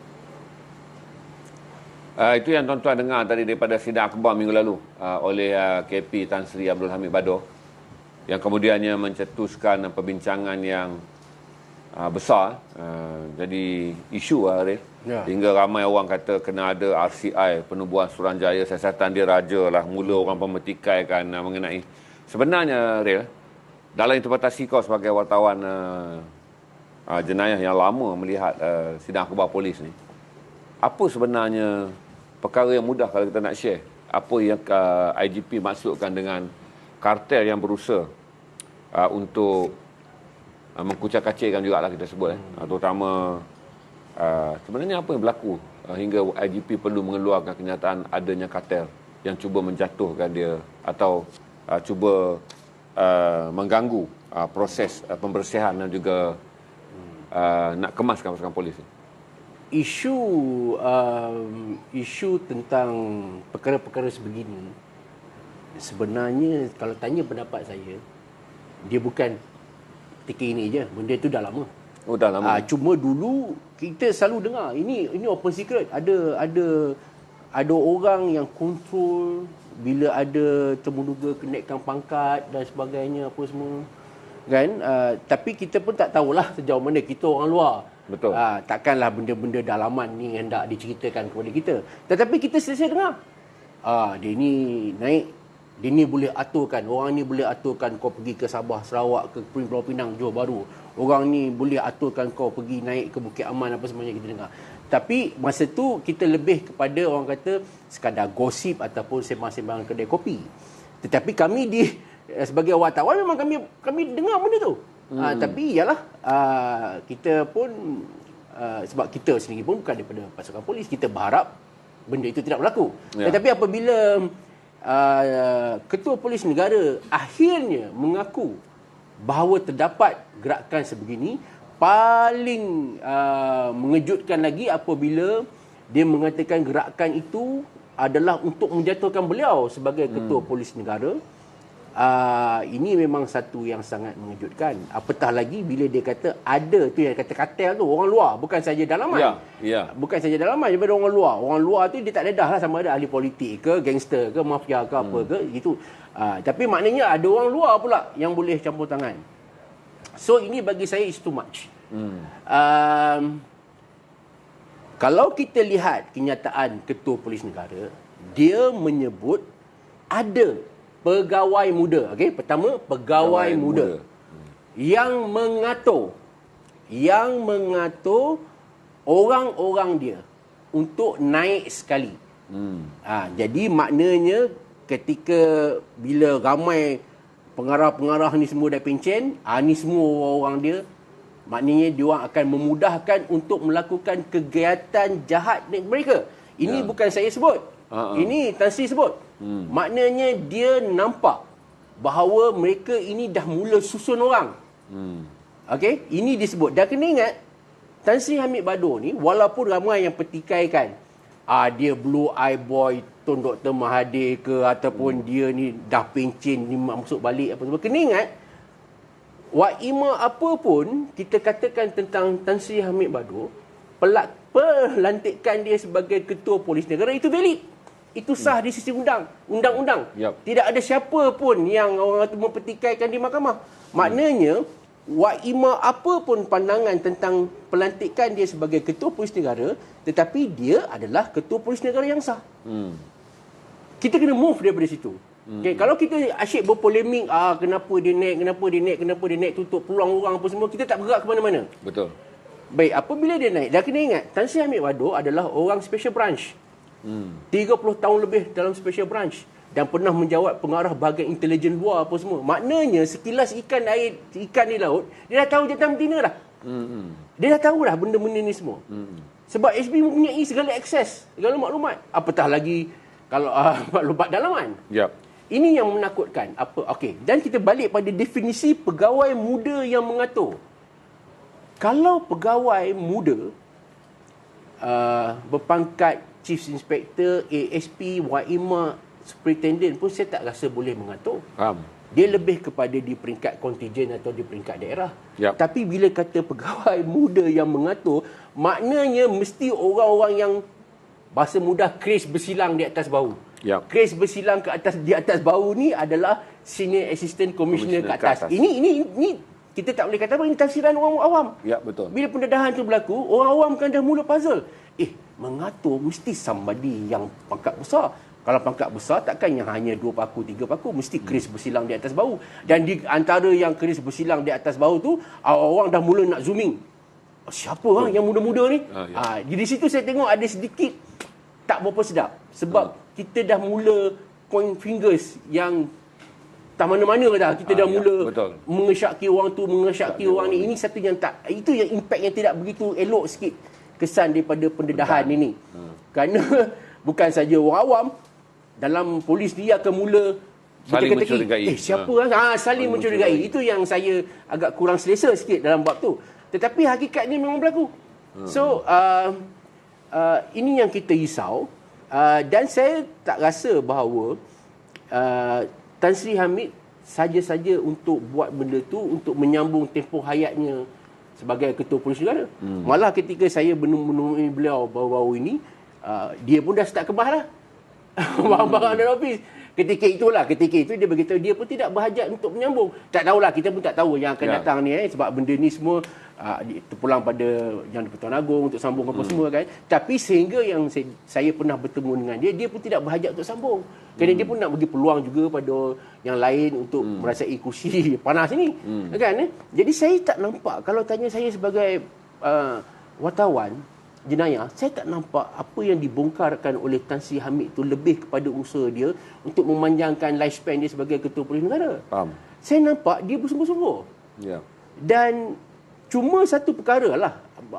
Itu yang tuan-tuan dengar tadi daripada sidang akhbar minggu lalu oleh KP Tan Sri Abdul Hamid Bador, yang kemudiannya mencetuskan perbincangan yang besar. Jadi isu Arif. Ya. Hingga ramai orang kata kena ada RCI, penubuhan Suruhanjaya siasatan dia raja lah. Mula orang pemetikaikan mengenai. Sebenarnya Arif, dalam interpretasi kau sebagai wartawan jenayah yang lama melihat sidang akhbar polis ni, apa sebenarnya perkara yang mudah kalau kita nak share? Apa yang IGP maksudkan dengan kartel yang berusaha untuk mengkucak-kacirkan jugalah kita sebut terutama sebenarnya apa yang berlaku hingga IGP perlu mengeluarkan kenyataan adanya kartel yang cuba menjatuhkan dia atau cuba mengganggu proses pembersihan dan juga nak kemaskan pasukan polis. Isu tentang perkara-perkara sebegini sebenarnya kalau tanya pendapat saya, dia bukan ketika ini je, benda tu dah lama. Oh, dah lama. Cuma dulu kita selalu dengar ini open secret, ada orang yang kontrol bila ada terduga kenaikkan pangkat dan sebagainya apa semua kan. Tapi kita pun tak tahulah sejauh mana, kita orang luar. Betul. Takkanlah benda-benda dalaman ni hendak diceritakan kepada kita. Tetapi kita selesai dengar dia ni naik Dia ni boleh aturkan, orang ni boleh aturkan kau pergi ke Sabah, Sarawak, ke Pulau Pinang, Johor Bahru. Orang ni boleh aturkan kau pergi naik ke Bukit Aman, apa semuanya kita dengar. Tapi masa tu kita lebih kepada orang kata sekadar gosip ataupun sembang-sembang kedai kopi. Tetapi kami sebagai wartawan memang kami dengar benda tu. Tapi ialah kita pun sebab kita sendiri pun bukan daripada pasukan polis, kita berharap benda itu tidak berlaku. Tetapi apabila Ketua Polis Negara akhirnya mengaku bahawa terdapat gerakan sebegini, paling mengejutkan lagi apabila dia mengatakan gerakan itu adalah untuk menjatuhkan beliau sebagai Ketua Polis Negara. Ini memang satu yang sangat mengejutkan. Apatah lagi bila dia kata ada tu yang kata kartel tu orang luar, bukan saja dalaman. Bukan saja dalaman, daripada orang luar. Orang luar tu dia tak dedah lah sama ada ahli politik ke, gangster ke, mafia ke apa ke gitu. Tapi maknanya ada orang luar pula yang boleh campur tangan. So ini bagi saya is too much. Kalau kita lihat kenyataan Ketua Polis Negara, dia menyebut ada pegawai muda. Okey, pertama pegawai muda yang mengatur orang-orang dia untuk naik sekali. Jadi maknanya ketika bila ramai pengarah-pengarah ni semua dah pencen, ni semua orang dia, maknanya dia orang akan memudahkan untuk melakukan kegiatan jahat mereka. Ini bukan saya sebut. Ini Tan Sri sebut. Maknanya dia nampak bahawa mereka ini dah mula susun orang. Okey, ini disebut. Dan kena ingat, Tan Sri Hamid Badu ni walaupun ramai yang petikaikan dia blue eye boy Tun Dr. Mahathir ke ataupun dia ni dah pencen ni masuk balik apa semua. Kena ingat, waima apa pun kita katakan tentang Tan Sri Hamid Badu, pelantikan dia sebagai Ketua Polis Negara itu valid. Itu sah di sisi undang-undang. Tidak ada siapa pun yang orang itu mempertikaikan di mahkamah. Maknanya, waima apa pun pandangan tentang pelantikan dia sebagai Ketua Polis Negara, tetapi dia adalah Ketua Polis Negara yang sah. Kita kena move daripada situ. Okay, kalau kita asyik berpolemik, kenapa dia naik, tutup peluang orang apa semua, kita tak bergerak ke mana-mana. Betul. Baik, apabila dia naik, dah kena ingat, Tan Sri Hamid Badu adalah orang special branch. 30 tahun lebih dalam special branch dan pernah menjawat pengarah bahagian intelijen luar apa semua. Maknanya sekilas ikan di laut, dia dah tahu jatuh betina dah. Dia dah tahu dah benda-benda ni semua. Sebab HB mempunyai segala akses, segala maklumat. Apatah lagi kalau maklumat dalaman. Ini yang menakutkan. Okey, dan kita balik pada definisi pegawai muda yang mengatur. Kalau pegawai muda berpangkat Chief Inspector, ASP, Waima, Superintendent pun saya tak rasa boleh mengatur. Dia lebih kepada di peringkat kontijen atau di peringkat daerah. Tapi bila kata pegawai muda yang mengatur, maknanya mesti orang-orang yang bahasa mudah keris bersilang di atas bahu. Keris bersilang di atas bahu ni adalah Senior Assistant Commissioner ke atas. Ini kita tak boleh kata apa, ini tafsiran orang awam. Betul. Bila pendedahan tu berlaku, orang awam kan dah mula puzzle. Mengatur mesti somebody yang pangkat besar. Kalau pangkat besar, takkan yang hanya 2 paku, 3 paku. Mesti keris bersilang di atas bahu. Dan di antara yang keris bersilang di atas bahu tu, orang dah mula nak zooming. Siapa yang muda-muda ni? Di situ saya tengok ada sedikit tak berapa sedap. Sebab kita dah mula point fingers yang tak mana-mana dah. Kita dah mula mengesyaki orang tu, mengesyaki orang ni. Ini satu yang tak, itu yang impact yang tidak begitu elok sikit kesan daripada pendedahan ini. Kerana bukan saja orang awam, dalam polis dia akan mula saling mencurigai. Siapa saling mencurigai. Itu yang saya agak kurang selesa sikit dalam bab tu. Tetapi hakikatnya memang berlaku. So ini yang kita risau, dan saya tak rasa bahawa Tan Sri Hamid saja-saja untuk buat benda tu untuk menyambung tempoh hayatnya sebagai Ketua Polis Negara. Malah ketika saya menemui beliau baru-baru ini, dia pun dah start kebah lah. Barang-barang dalam ofis. ketika itu dia beritahu dia pun tidak berhajat untuk menyambung. Tak tahulah, kita pun tak tahu yang akan datang ni sebab benda ni semua terpulang pada Yang di-Pertuan Agong untuk sambung apa semua kan. Tapi sehingga yang saya pernah bertemu dengan dia pun tidak berhajat untuk sambung. Kerana dia pun nak bagi peluang juga pada yang lain untuk merasai kursi panas ni. Kan? Jadi saya tak nampak, kalau tanya saya sebagai wartawan jenayah, saya tak nampak apa yang dibongkarkan oleh Tan Sri Hamid tu lebih kepada usaha dia untuk memanjangkan lifespan dia sebagai Ketua Polis Negara. Faham. Saya nampak dia bersungguh-sungguh. Ya. Dan cuma satu perkara lah,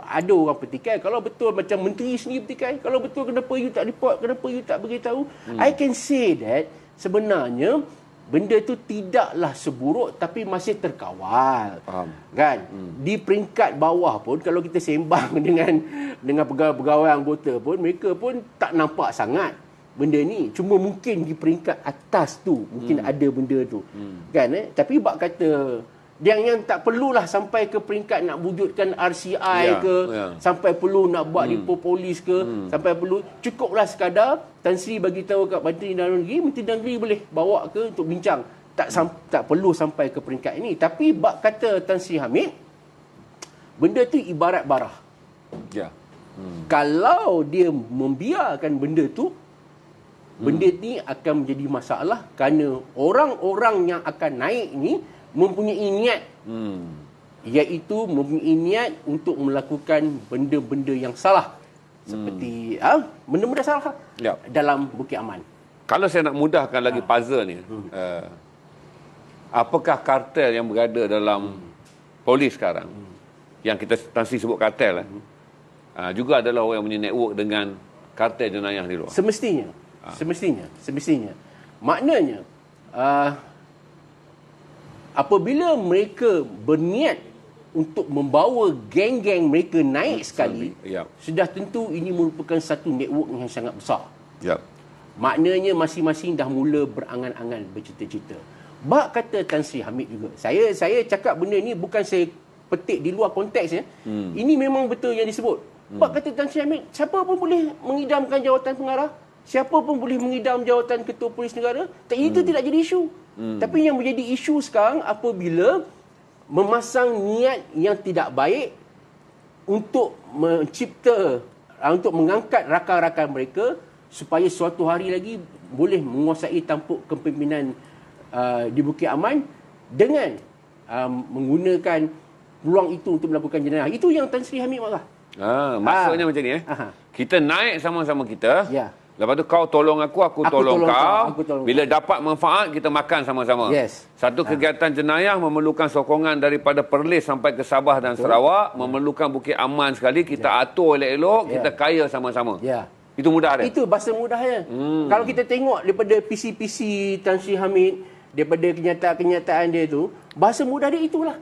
ada orang petikai, kalau betul macam menteri sendiri petikai, kalau betul kenapa you tak report, kenapa you tak beritahu. I can say that sebenarnya benda tu tidaklah seburuk tapi masih terkawal. Faham. Kan? Di peringkat bawah pun kalau kita sembang dengan pegawai-pegawai anggota pun, mereka pun tak nampak sangat benda ni. Cuma mungkin di peringkat atas tu mungkin ada benda tu. Kan? Tapi bab kata yang tak perlulah sampai ke peringkat nak wujudkan RCI sampai perlu nak buat depo polis ke, sampai perlu, cukuplah sekadar Tan Sri bagi tahu kat Menteri Dalam Negeri, Menteri Dalam Negeri boleh bawa ke untuk bincang. Tak perlu sampai ke peringkat ini. Tapi bab kata Tan Sri Hamid, benda tu ibarat barah. Ya. Kalau dia membiarkan benda tu, benda ni akan menjadi masalah kerana orang-orang yang akan naik ni mempunyai niat, iaitu mempunyai niat untuk melakukan benda-benda yang salah, seperti benda-benda salah dalam Bukit Aman. Kalau saya nak mudahkan lagi puzzle ni, apakah kartel yang berada dalam polis sekarang, yang kita Tan Sri sebut kartel juga adalah orang yang punya network dengan kartel jenayah di luar? Semestinya. Maknanya apabila mereka berniat untuk membawa geng-geng mereka naik sekali, sudah tentu ini merupakan satu network yang sangat besar. Maknanya masing-masing dah mula berangan-angan, bercita-cita. Bak kata Tan Sri Hamid juga. Saya cakap benda ni bukan saya petik di luar konteks ya. Ini memang betul yang disebut. Bak kata Tan Sri Hamid, siapa pun boleh mengidamkan jawatan pengarah, siapa pun boleh mengidam jawatan Ketua Polis Negara. Itu tidak jadi isu. Tapi yang menjadi isu sekarang apabila memasang niat yang tidak baik untuk mencipta, untuk mengangkat rakan-rakan mereka supaya suatu hari lagi boleh menguasai tampuk kepimpinan di Bukit Aman dengan menggunakan peluang itu untuk melakukan jenayah. Itu yang Tan Sri Hamid marah. Maksudnya macam ni kita naik sama-sama kita. Ya. Lepas tu kau tolong aku tolong kau. Bila dapat manfaat, kita makan sama-sama. Yes. Satu kegiatan jenayah memerlukan sokongan daripada Perlis sampai ke Sabah dan Sarawak. Memerlukan Bukit Aman sekali. Kita atur elok-elok, kita kaya sama-sama. Itu mudah dia? Itu bahasa mudahnya. Kalau kita tengok daripada PC-PC Tan Sri Hamid, daripada kenyataan-kenyataan dia tu, bahasa mudah dia itulah.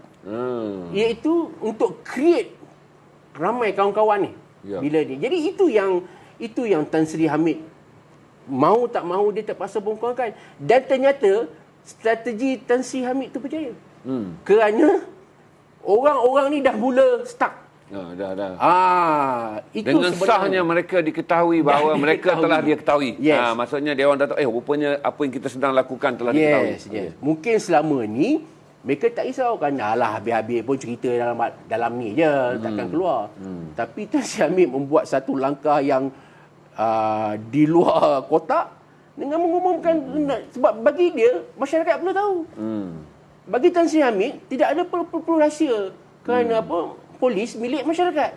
Iaitu untuk create ramai kawan-kawan ni. Bila dia. Jadi itu yang Tan Sri Hamid mau tak mau dia terpaksa bongkarkan. Dan ternyata strategi Tan Sri Hamid tu berjaya. Kerana orang-orang ni dah mula stuck. Itu dengan sahnya mereka diketahui bahawa mereka telah dia ketahui. Maksudnya dia orang dah tahu, rupanya apa yang kita sedang lakukan telah diketahui. Mungkin selama ni mereka tak risau kan, alah habis-habis pun cerita dalam ni je, takkan keluar. Tapi Tan Sri Hamid membuat satu langkah yang di luar kotak dengan mengumumkan, sebab bagi dia masyarakat perlu tahu. Bagi Tan Sri Hamid tidak ada perlu rahsia, kerana polis milik masyarakat.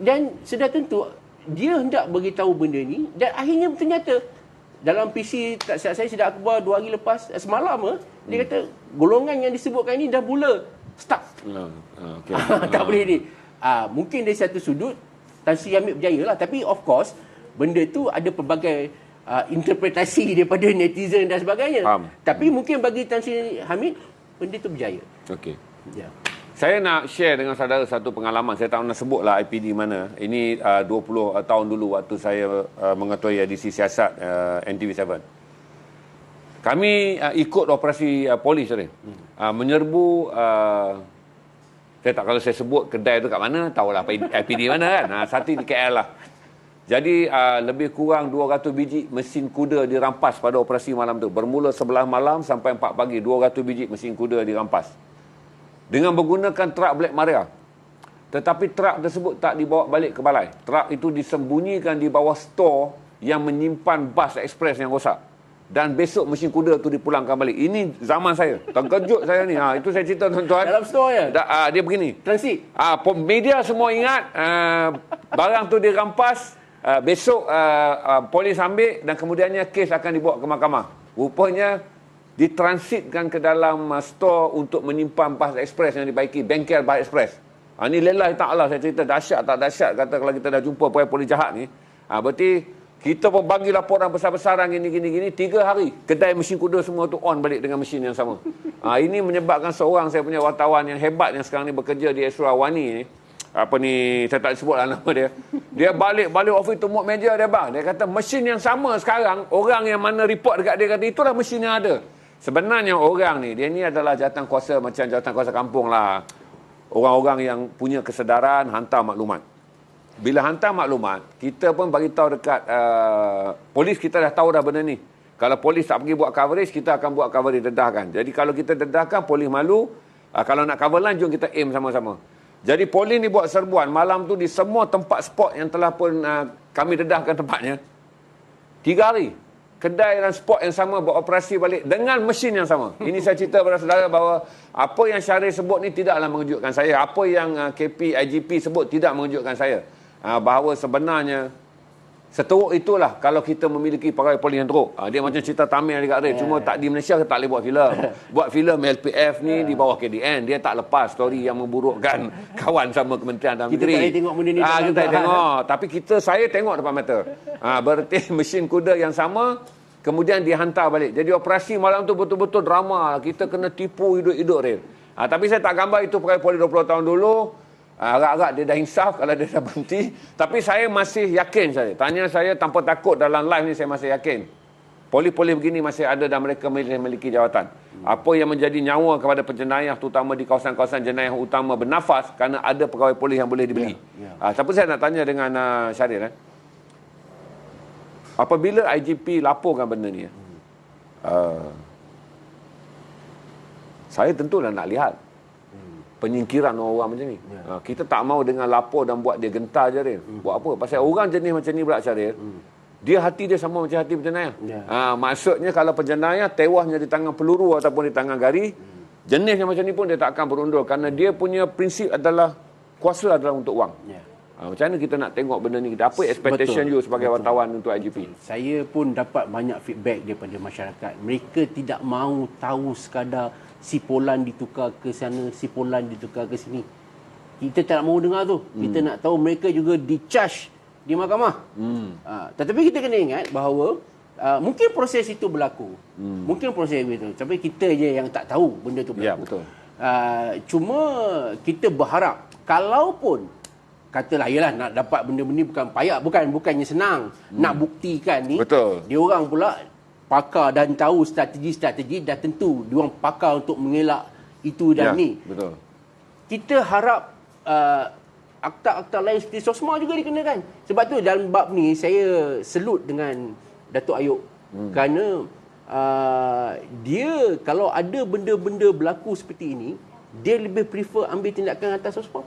Dan sudah tentu dia hendak beritahu benda ni, dan akhirnya ternyata dalam PC tak silap saya Sidang Akbar 2 hari lepas, semalam dia kata golongan yang disebutkan ini dah mula stuck. Tak boleh ni. Mungkin dari satu sudut Tan Sri Hamid berjaya lah, tapi of course benda tu ada pelbagai interpretasi daripada netizen dan sebagainya. Tapi mungkin bagi Tan Sri Hamid benda tu berjaya. Saya nak share dengan saudara satu pengalaman. Saya tak nak sebutlah IPD mana. Ini 20 tahun dulu waktu saya mengetuai edisi siasat NTV7. Kami ikut operasi polis tadi. Menyerbu, saya tak, kalau saya sebut kedai tu kat mana, tahulah IPD mana kan. Satu di KL lah. Jadi lebih kurang 200 biji mesin kuda dirampas pada operasi malam tu. Bermula 11 malam sampai 4 pagi, 200 biji mesin kuda dirampas. Dengan menggunakan truk Black Maria. Tetapi truk tersebut tak dibawa balik ke balai. Truk itu disembunyikan di bawah store yang menyimpan bas ekspres yang rosak. Dan besok mesin kuda tu dipulangkan balik. Ini zaman saya. Terkejut saya ni. Itu saya cerita tuan-tuan. Dalam store ya? Dia begini. Transit. Media semua ingat barang tu dirampas. Besok polis ambil dan kemudiannya kes akan dibawa ke mahkamah. Rupanya ditransitkan ke dalam store untuk menyimpan bas ekspres yang dibaiki, bengkel bas ekspres. Ini lillahi ta'ala saya cerita, dahsyat tak dahsyat kata kalau kita dah jumpa polis jahat ni. Berarti kita pun bagi laporan besar-besaran gini 3 hari kedai mesin kuda semua tu on balik dengan mesin yang sama. Ini menyebabkan seorang saya punya wartawan yang hebat yang sekarang ni bekerja di Esra Wani ni, saya tak sebutlah nama dia. Dia balik office tumuk meja dia bang. Dia kata mesin yang sama sekarang, orang yang mana report dekat dia kata itulah mesin yang ada. Sebenarnya orang ni, dia ni adalah jawatan kuasa macam jawatan kuasa kampung lah. Orang-orang yang punya kesedaran hantar maklumat. Bila hantar maklumat, kita pun bagi tahu dekat polis, kita dah tahu dah benda ni. Kalau polis tak pergi buat coverage, kita akan buat coverage dedahkan. Jadi kalau kita dedahkan, polis malu. Kalau nak cover line, jom kita aim sama-sama. Jadi polis ni buat serbuan malam tu di semua tempat spot yang telah pun kami dedahkan tempatnya. 3 hari. Kedai dan spot yang sama beroperasi balik dengan mesin yang sama. Ini saya cerita kepada saudara bahawa apa yang Syaril sebut ni tidaklah mengejutkan saya. Apa yang KP, IGP sebut tidak mengejutkan saya. Bahawa sebenarnya seteruk itulah kalau kita memiliki pegawai polis yang teruk. Dia macam cerita Tamir dekat Red. Cuma tak di Malaysia tak boleh buat filem. Buat filem LPF ni di bawah KDN. Dia tak lepas story yang memburukkan kawan sama Kementerian Dalam Negeri. Kita tak boleh tengok benda ni. Kita tak tengok. Tapi saya tengok depan mata. Berarti mesin kuda yang sama kemudian dihantar balik. Jadi operasi malam tu betul-betul drama. Kita kena tipu hidup-hidup Red. Tapi saya tak gambar itu pegawai polis 20 tahun dulu. Agak-agak dia dah insaf kalau dia dah berhenti. Tapi saya masih yakin saya. Tanya saya tanpa takut dalam live ni, saya masih yakin. Polis-polis begini masih ada dan mereka memiliki jawatan. Apa yang menjadi nyawa kepada penjenayah terutama di kawasan-kawasan jenayah utama bernafas kerana ada pegawai polis yang boleh dibeli. Tapi saya nak tanya dengan Syaril. Apabila IGP laporkan benda ni, saya tentulah nak lihat penyingkiran orang macam ni. Kita tak mau dengan lapor dan buat dia gentar je, Syaril. Buat apa? Pasal orang jenis macam ni pula, Syaril, dia hati dia sama macam hati penjenayah. Maksudnya kalau penjenayah tewasnya di tangan peluru ataupun di tangan gari, jenisnya macam ni pun dia tak akan berundur kerana dia punya prinsip adalah kuasa adalah untuk wang. Macam mana kita nak tengok benda ni? Apa expectation you sebagai wartawan untuk IGP? Saya pun dapat banyak feedback daripada masyarakat. Mereka tidak mahu tahu sekadar si Polan ditukar ke sana, si Polan ditukar ke sini. Kita tak mahu dengar tu. Kita nak tahu mereka juga di-charge di mahkamah. Tetapi kita kena ingat bahawa mungkin proses itu berlaku. Mungkin proses itu. Tapi kita je yang tak tahu benda tu berlaku. Ya, betul. Cuma kita berharap, kalaupun katalah, yalah, nak dapat benda-benda bukan payah, bukannya senang. Nak buktikan ni. Betul. Dia orang pula pakar dan tahu strategi-strategi, dah tentu diorang pakar untuk mengelak itu dan ni. Betul. Kita harap akta-akta lain seperti SOSMA juga dikenakan. Sebab tu dalam bab ni saya selut dengan Datuk Ayub. Kerana dia kalau ada benda-benda berlaku seperti ini, dia lebih prefer ambil tindakan atas SOSMA.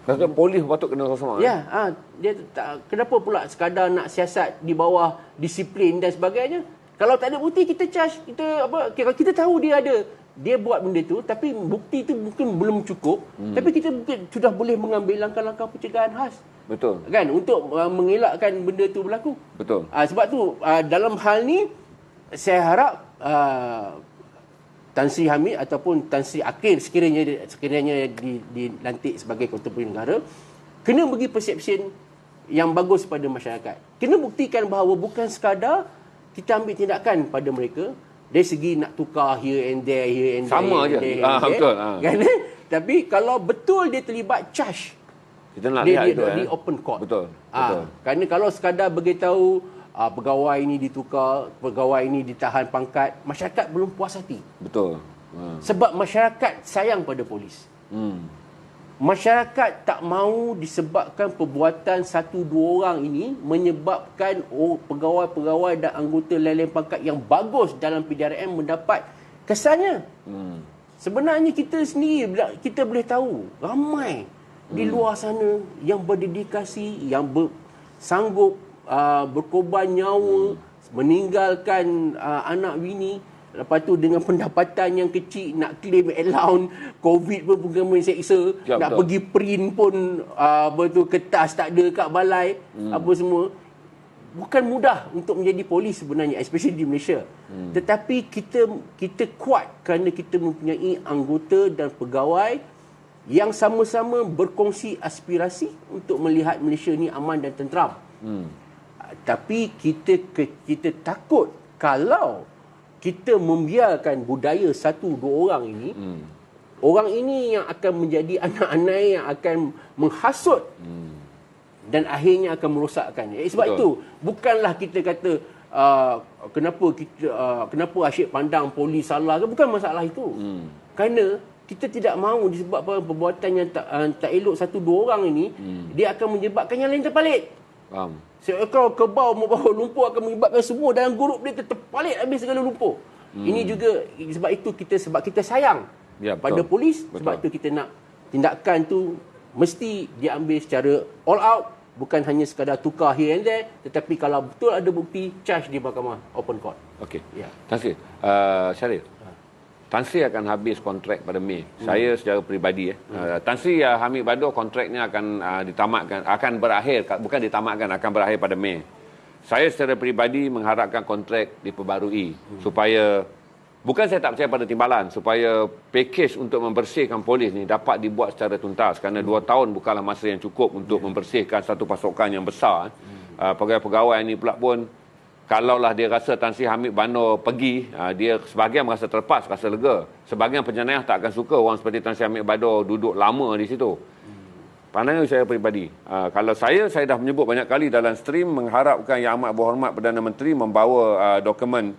Kata polis patut kena SOSMA. Ya, dia tak, kenapa pula sekadar nak siasat di bawah disiplin dan sebagainya? Kalau tak ada bukti, kita charge, kita tahu dia buat benda tu, tapi bukti tu mungkin belum cukup, tapi kita mungkin sudah boleh mengambil langkah-langkah pencegahan khas. Betul. Kan, untuk mengelakkan benda tu berlaku. Betul. Sebab tu dalam hal ni saya harap Tan Sri Hamid ataupun Tan Sri Akil sekiranya dilantik sebagai Ketua Polis Negara, kena bagi persepsi yang bagus pada masyarakat. Kena buktikan bahawa bukan sekadar kita ambil tindakan pada mereka dari segi nak tukar here and there, sama je. Betul. Kan? Tapi kalau betul dia terlibat charge, kita nak lihat itu di open court. Betul. Kerana kalau sekadar beritahu pegawai ini ditukar, pegawai ini ditahan pangkat, masyarakat belum puas hati. Betul. Sebab masyarakat sayang pada polis. Masyarakat tak mahu disebabkan perbuatan satu dua orang ini menyebabkan pegawai-pegawai dan anggota lain-lain pangkat yang bagus dalam PDRM mendapat kesannya. Sebenarnya kita sendiri, kita boleh tahu ramai di luar sana yang berdedikasi, yang sanggup berkorban nyawa, meninggalkan anak bini. Lepas tu dengan pendapatan yang kecil nak claim allowance COVID pun penggama seksa, ya, nak betul. pergi print pun betul kertas tak ada kat balai, apa semua. Bukan mudah untuk menjadi polis sebenarnya, especially di Malaysia. Tetapi kita kuat kerana kita mempunyai anggota dan pegawai yang sama-sama berkongsi aspirasi untuk melihat Malaysia ni aman dan tenteram. Tapi kita takut kalau kita membiarkan budaya satu dua orang ini, orang ini yang akan menjadi anak-anak yang akan menghasut dan akhirnya akan merosakkan. Sebab Betul. itu bukanlah kita kata kenapa asyik pandang polis salah, bukan masalah itu. Kerana kita tidak mahu disebabkan perbuatan yang tak elok satu dua orang ini, dia akan menyebabkan yang lain terpalit. Faham. Seekor kerbau membawa lumpur akan menyebabkan semua dalam grup dia terpalit habis segala lumpur. Ini juga sebab kita sayang Ya, pada betul. polis. Betul. Sebab tu kita nak tindakan tu mesti diambil secara all out, bukan hanya sekadar tukar here and there, tetapi kalau betul ada bukti, charge di mahkamah open court. Okey. Ya. Tan Sri, Syaril. Tan Sri akan habis kontrak pada Mei. Saya secara peribadi Tan Sri Hamid Badur kontraknya akan ditamatkan, akan berakhir, bukan ditamatkan, akan berakhir pada Mei. Saya secara peribadi mengharapkan kontrak diperbarui supaya, bukan saya tak percaya pada timbalan, supaya pakej untuk membersihkan polis ni dapat dibuat secara tuntas, kerana 2 tahun bukanlah masa yang cukup untuk membersihkan satu pasukan yang besar. Pegawai-pegawai ni pula pun, kalaulah dia rasa Tan Sri Hamid Badur pergi, dia sebahagian merasa terlepas, rasa lega. Sebahagian penjenayah tak akan suka orang seperti Tan Sri Hamid Badur duduk lama di situ. Pandangan saya peribadi. Kalau saya dah menyebut banyak kali dalam stream, mengharapkan Yang Amat Berhormat Perdana Menteri membawa dokumen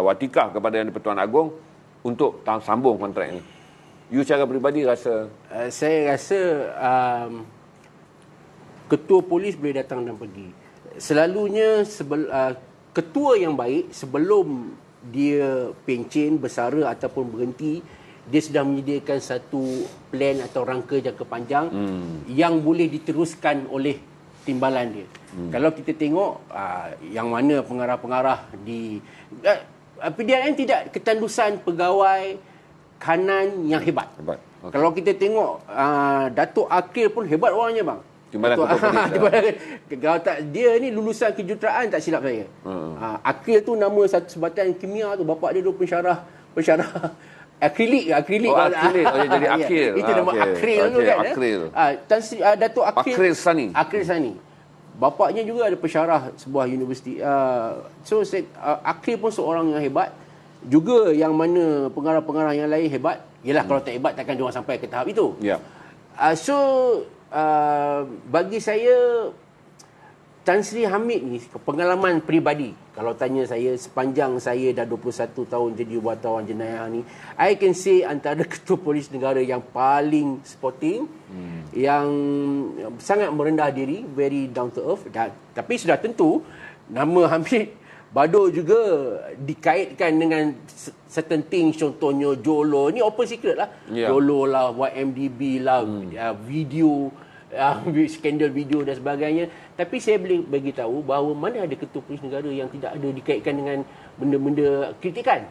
watikah kepada Yang di-Pertuan Agong untuk sambung kontrak ini. You secara peribadi rasa? Saya rasa ketua polis boleh datang dan pergi. Selalunya ketua yang baik sebelum dia pencen, bersara ataupun berhenti, dia sudah menyediakan satu plan atau rangka jangka panjang yang boleh diteruskan oleh timbalan dia. Kalau kita tengok yang mana pengarah-pengarah di PDRM tidak ketandusan pegawai kanan yang hebat. Hebat. Okay. Kalau kita tengok Datuk Akil pun hebat orangnya bang. Timbalan ketua polis. Kalau tak, dia ni lulusan kejuruteraan tak silap saya. Akil tu nama satu sebatan kimia tu, bapak dia dulu pensyarah akrilik. Oh, jadi Akil. Itu nama Akril tu kan. Akril. Tan Sri Datuk Akil. Akril Sani. Bapaknya juga ada pensyarah sebuah universiti. Akril pun seorang yang hebat. Juga yang mana pengarah-pengarah yang lain hebat. Yelah, kalau tak hebat takkan diorang sampai ke tahap itu. Ya. Bagi saya, Tan Sri Hamid ni pengalaman peribadi, kalau tanya saya sepanjang saya dah 21 tahun jadi wartawan jenayah ni, I can say antara ketua polis negara yang paling sporting, yang sangat merendah diri, very down to earth. Tapi sudah tentu nama Hamid Badur juga dikaitkan dengan certain things, contohnya Jolo ni open secret lah. Jolo lah, YMDB lah, video, skandal video dan sebagainya. Tapi saya boleh bagi tahu bahawa mana ada ketua polis negara yang tidak ada dikaitkan dengan benda-benda kritikan.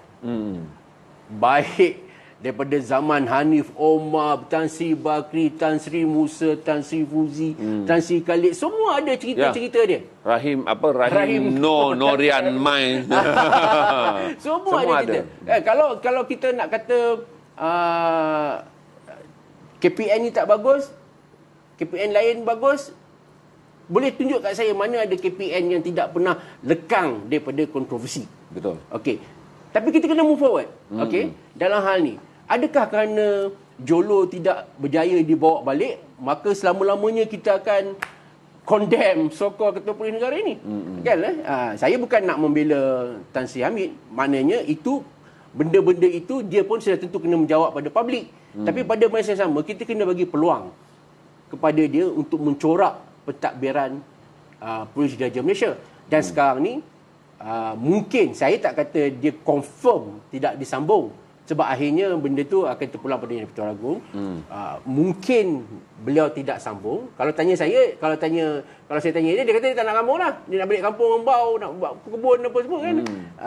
Baik daripada zaman Hanif Omar, Tan Sri Bakri, Tan Sri Musa, Tan Sri Fuzi, Tan Sri Khalid, semua ada cerita-cerita dia. Rahim Norian Mai. Semua ada cerita. Kalau kita nak kata KPN ni tak bagus, KPN lain bagus, boleh tunjuk kat saya mana ada KPN yang tidak pernah lekang daripada kontroversi. Betul. Okey. Tapi kita kena move forward. Okey. Dalam hal ni, adakah kerana Jolo tidak berjaya dibawa balik, maka selama-lamanya kita akan condemn so-called ketua polis negara ini? Kan? Saya bukan nak membela Tan Sri Hamid. Maknanya itu benda-benda itu dia pun sudah tentu kena menjawab pada publik. Tapi pada masa yang sama, kita kena bagi peluang kepada dia untuk mencorak pentadbiran Polis Diraja Malaysia. Dan sekarang ni, mungkin saya tak kata dia confirm tidak disambung, sebab akhirnya benda tu akan terpulang pada Yang di-Pertuan Agong. Mungkin beliau tidak sambung. Kalau saya tanya dia kata dia tak nak sambung lah. Dia nak balik kampung Rembau, nak buat kebun apa semua kan.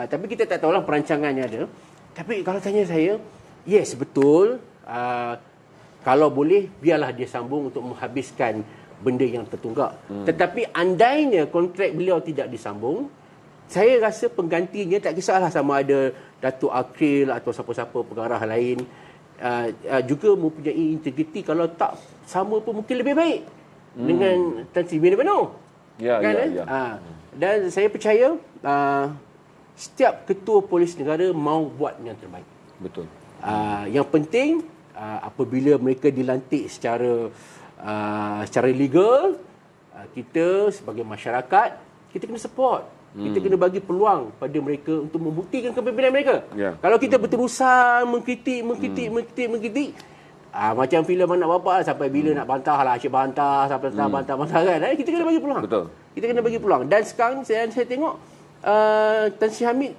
Tapi kita tak tahulah perancangannya ada. Tapi kalau tanya saya, yes, betul. Kalau boleh, biarlah dia sambung untuk menghabiskan benda yang tertunggak. Tetapi andainya kontrak beliau tidak disambung, saya rasa penggantinya tak kisahlah sama ada Datuk Akril atau siapa-siapa pengarah lain juga mempunyai integriti. Kalau tak sama pun mungkin lebih baik dengan Tan Sri Bino. Ya. Dan saya percaya setiap ketua polis negara mahu buat yang terbaik. Betul. Yang penting apabila mereka dilantik secara legal, kita sebagai masyarakat kita kena support. Kita kena bagi peluang pada mereka untuk membuktikan kepimpinan mereka. Kalau kita berterusan mengkritik, macam filem Anak Bapa sampai bila nak bantah lah, asyik bantah sampai bantah kan. Kita kena bagi peluang. Betul. Kita kena bagi peluang. Dan sekarang saya tengok Tan Sri Hamid,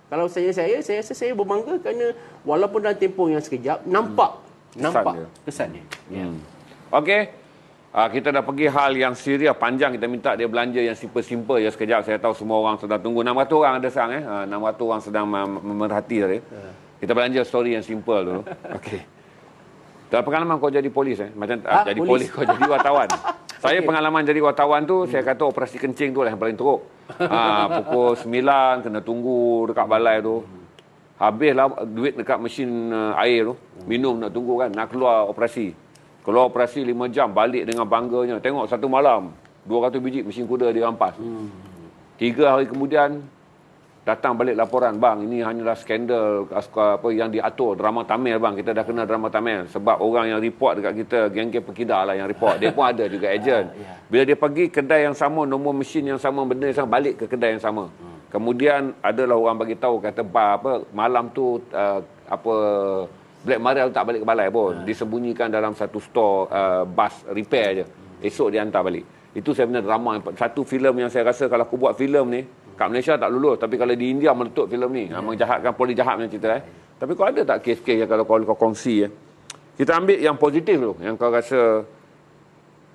kalau saya berbangga kerana walaupun dalam tempoh yang sekejap nampak kesan dia. Okey. Kita dah pergi hal yang serius panjang. Kita minta dia belanja yang simple-simple je sekejap. Saya tahu semua orang sedang tunggu. 600 orang ada sekarang 600 orang sedang memerhati tadi. Kita belanja story yang simple dulu. Okey. Dalam pengalaman kau jadi polis macam jadi polis kau jadi wartawan. Saya pengalaman jadi wartawan tu, saya kata operasi kencing tu lah yang paling teruk. Pukul 9 kena tunggu dekat balai tu. Habislah duit dekat mesin air tu. Minum nak tunggu kan, nak keluar operasi. Keluar operasi 5 jam, balik dengan bangganya. Tengok satu malam, 200 biji mesin kuda dirampas. 3 hari kemudian, datang balik laporan, bang, ini hanyalah skandal apa yang diatur, drama Tamil bang. Kita dah kena drama Tamil. Sebab orang yang report dekat kita, geng-geng pekidar lah yang report. Dia pun ada juga ejen. Bila dia pergi kedai yang sama, nombor mesin yang sama, benda yang sama, balik ke kedai yang sama. Kemudian adalah orang bagi tahu, kata malam tu Black Maria tak balik ke balai pun. Disembunyikan dalam satu store bus repair je. Esok dia hantar balik. Itu sebenarnya drama. Satu filem yang saya rasa kalau aku buat filem ni, kat Malaysia tak lulus. Tapi kalau di India meletup filem ni. Menjahatkan polis jahat macam cerita. Tapi kau ada tak kes-kes yang kalau kau kongsi? Kita ambil yang positif tu. Yang kau rasa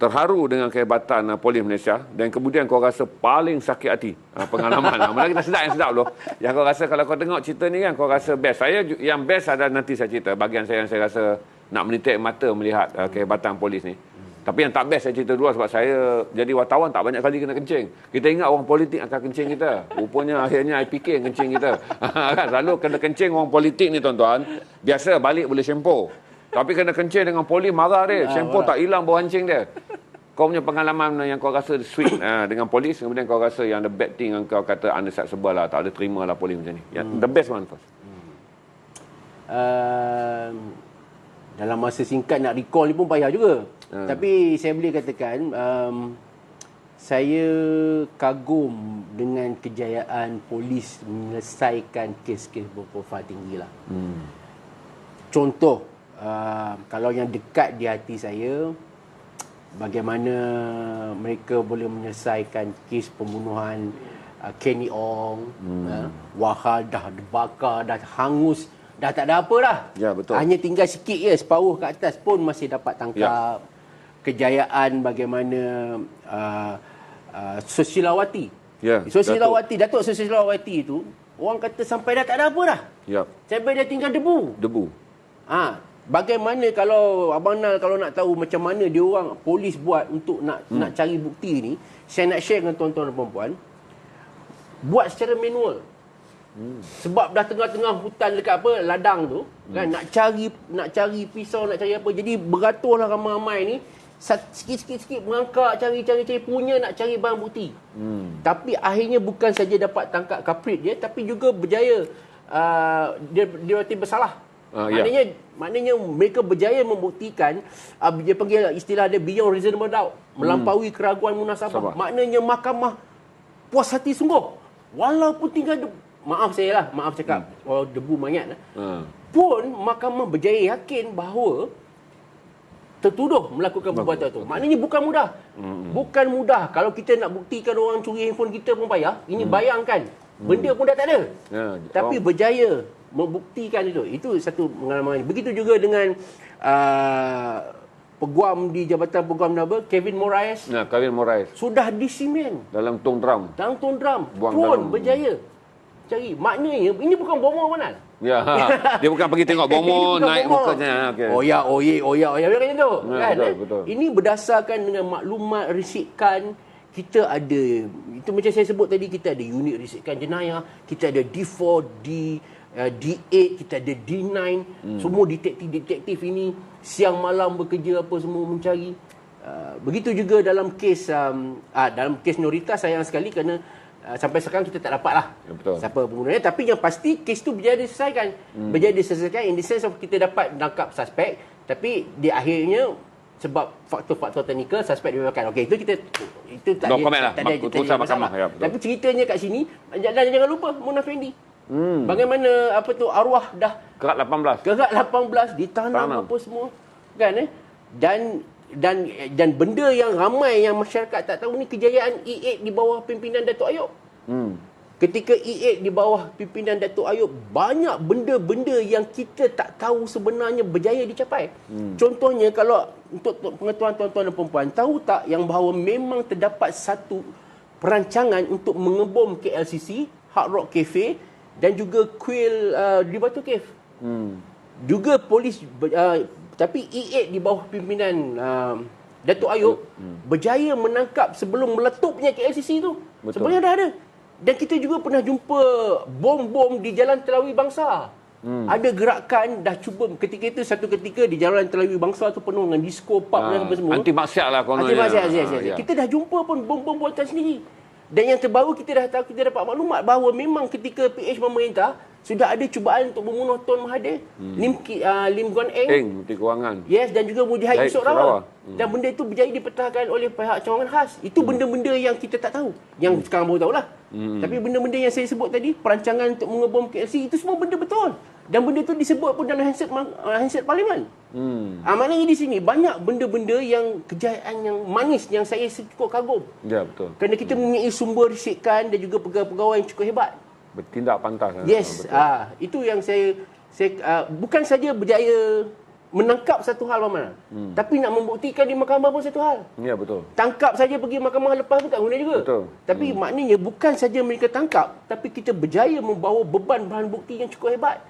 terharu dengan kehebatan polis Malaysia. Dan kemudian kau rasa paling sakit hati pengalaman. Malah kita sedap yang sedap dulu. Yang kau rasa kalau kau tengok cerita ni kan, kau rasa best. Saya yang best ada nanti saya cerita. Bahagian saya yang saya rasa nak menitik mata melihat kehebatan polis ni. Tapi yang tak best saya cerita dulu sebab saya jadi wartawan tak banyak kali kena kencing. Kita ingat orang politik akan kencing kita. Rupanya akhirnya IPK yang kencing kita. Kan selalu kena kencing orang politik ni tuan-tuan. Biasa balik boleh shampoo. Tapi kena kencing dengan polis marah dia. Shampoo tak hilang bau hancing dia. Kau punya pengalaman yang kau rasa sweet dengan polis, kemudian kau rasa yang the bad thing yang kau kata unacceptable lah, tak ada terima lah polis macam ni. The best one first. Dalam masa singkat nak recall ni pun payah juga. Tapi saya boleh katakan saya kagum dengan kejayaan polis menyelesaikan kes-kes berprofil tinggi lah. Contoh, kalau yang dekat di hati saya, bagaimana mereka boleh menyelesaikan kes pembunuhan Kenny Ong, Wahal dah dibakar, dah hangus, dah tak ada apa dah. Ya, betul. Hanya tinggal sikit je, separuh ke atas pun masih dapat tangkap. Ya. Kejayaan bagaimana Susilawati. Ya, Susilawati, Datuk Susilawati tu, orang kata sampai dah tak ada apa dah. Ya. Sampai dah tinggal debu. Bagaimana kalau Abang Nal kalau nak tahu macam mana dia orang polis buat untuk nak cari bukti ni, saya nak share dengan tuan-tuan dan puan-puan. Buat secara manual. Sebab dah tengah-tengah hutan dekat ladang tu, kan nak cari pisau, nak cari apa. Jadi beratuhlah ramai-ramai ni, sikit-sikit mengangkat cari punya nak cari barang bukti. Tapi akhirnya bukan saja dapat tangkap kaprit dia, tapi juga berjaya dia bersalah. Maknanya mereka berjaya membuktikan, dia panggil istilah dia beyond reasonable doubt, melampaui keraguan munasabah. Maknanya mahkamah puas hati sungguh, walaupun tinggal maaf cakap debu mayat Ha. pun mahkamah berjaya yakin bahawa tertuduh melakukan perbuatan itu. Maknanya bukan mudah. Bukan mudah. Kalau kita nak buktikan orang curi handphone kita pun payah. Ini bayangkan. Benda pun dah tak ada. Ya, Tapi berjaya membuktikan itu. Itu satu pengalaman. Begitu juga dengan peguam di Jabatan Peguam Naba, Kevin Moraes. Nah, Kevin Moraes Sudah disimen. dalam tong drum. Dalam tong drum. Buang Pun dalam. berjaya cari. Maknanya ini bukan bomo mana. Ya, dia bukan pergi tengok Ini bomo bukan naik bomo. mukanya. Okey. Oya, macam tu. Ya, Kan? betul, betul. Ini berdasarkan dengan maklumat risikan. Kita ada, itu macam saya sebut tadi, kita ada unit risikan jenayah, kita ada D4, D8, kita ada D9. Semua detektif-detektif ini siang malam bekerja apa semua mencari. Begitu juga dalam kes Norita, sayang sekali kerana sampai sekarang kita tak dapat lah Ya, betul. siapa pembunuhnya. Tapi yang pasti kes tu berjaya diselesaikan. Berjaya diselesaikan in the sense of kita dapat menangkap suspek, tapi di akhirnya sebab faktor-faktor teknikal suspek dibebaskan. Okey, itu tak No ada comment lah. tak ada Keputusan masalah. mahkamah. Ya, betul. Tapi ceritanya kat sini, dan jangan lupa Mona Fendi. Bagaimana arwah dah Kerat 18. gerak 18 ditanam Tanam. apa semua kan dan benda yang ramai yang masyarakat tak tahu ni, kejayaan E8 di bawah pimpinan Datuk Ayub. Ketika E8 di bawah pimpinan Datuk Ayub, banyak benda-benda yang kita tak tahu sebenarnya berjaya dicapai. Contohnya, kalau untuk pengetahuan tuan-tuan dan puan-puan, tahu tak yang bahawa memang terdapat satu perancangan untuk mengebom KLCC, Hard Rock Cafe dan juga kuil di Batu Cave. Juga polis tapi E8 di bawah pimpinan Datuk Ayub berjaya menangkap sebelum meletupnya KLCC tu. Betul. Sebenarnya dah ada. Dan kita juga pernah jumpa bom-bom di Jalan Telawi Bangsa. Ada gerakan dah cuba ketika itu, satu ketika di Jalan Telawi Bangsa tu penuh dengan disco, pub dan apa semua. Anti maksiat lah kononnya. Anti maksiat. Ya. Kita dah jumpa pun bom-bom buatan sendiri. Dan yang terbaru, kita dah tahu, kita dapat maklumat bahawa memang ketika PH memerintah sudah ada cubaan untuk membunuh Tuan Mahathir, Lim Guan Eng, Menteri Kewangan. yes, dan juga Mujahid Jahid Yusof Sarawak. Rawal. Dan benda itu berjaya dipetahkan oleh pihak cawangan khas. Itu benda-benda yang kita tak tahu. Yang sekarang baru tahulah. Tapi benda-benda yang saya sebut tadi, perancangan untuk mengebom KLC, itu semua benda betul. Dan benda itu disebut pun dalam handset Parlimen. Maknanya di sini banyak benda-benda yang kejayaan yang manis yang saya cukup kagum. Ya, betul. Kerana kita mempunyai sumber risikan dan juga pegawai-pegawai yang cukup hebat. Bertindak pantas. Yes, Betul. itu yang saya bukan saja berjaya menangkap satu hal mana, tapi nak membuktikan di mahkamah pun satu hal. Ya, betul. Tangkap saja pergi mahkamah lepas pun tak guna juga. Betul. Tapi maknanya bukan saja mereka tangkap, tapi kita berjaya membawa beban bahan bukti yang cukup hebat.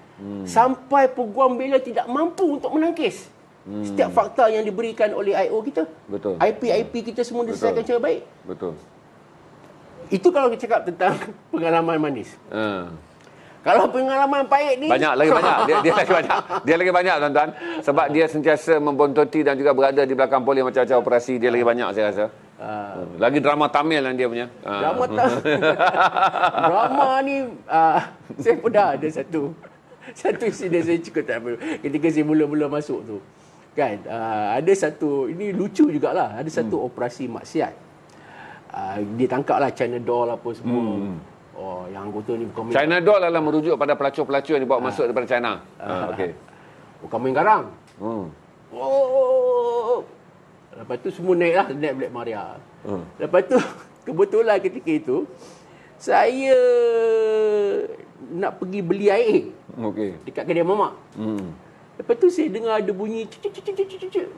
Sampai peguam bela tidak mampu untuk menangkis setiap fakta yang diberikan oleh IO kita. Betul. IP kita semua diselesaikan secara baik. Betul. Itu kalau kita cakap tentang pengalaman manis. Kalau pengalaman pahit ni Lagi banyak. Dia lagi banyak. Dia lagi banyak, tuan-tuan. Sebab dia sentiasa membontoti dan juga berada di belakang polis macam-macam operasi. Dia lagi banyak, saya rasa. Lagi drama Tamil yang dia punya. drama drama ni saya pernah ada satu insiden saya cukup tak apa. Ketika saya mula-mula masuk tu kan, ada satu, ini lucu jugalah, ada satu operasi maksiat. Ditangkaplah China Doll apa semua. Oh, yang anggota ni bukan China Doll adalah merujuk pada pelacur-pelacur yang dibawa masuk daripada China. Okey. bukan main garang. Hmm. Oh. Lepas tu semua naik Black Maria. Lepas tu kebetulan ketika itu saya nak pergi beli air Okey. dekat kedai mamak. Lepas tu saya dengar ada bunyi cik,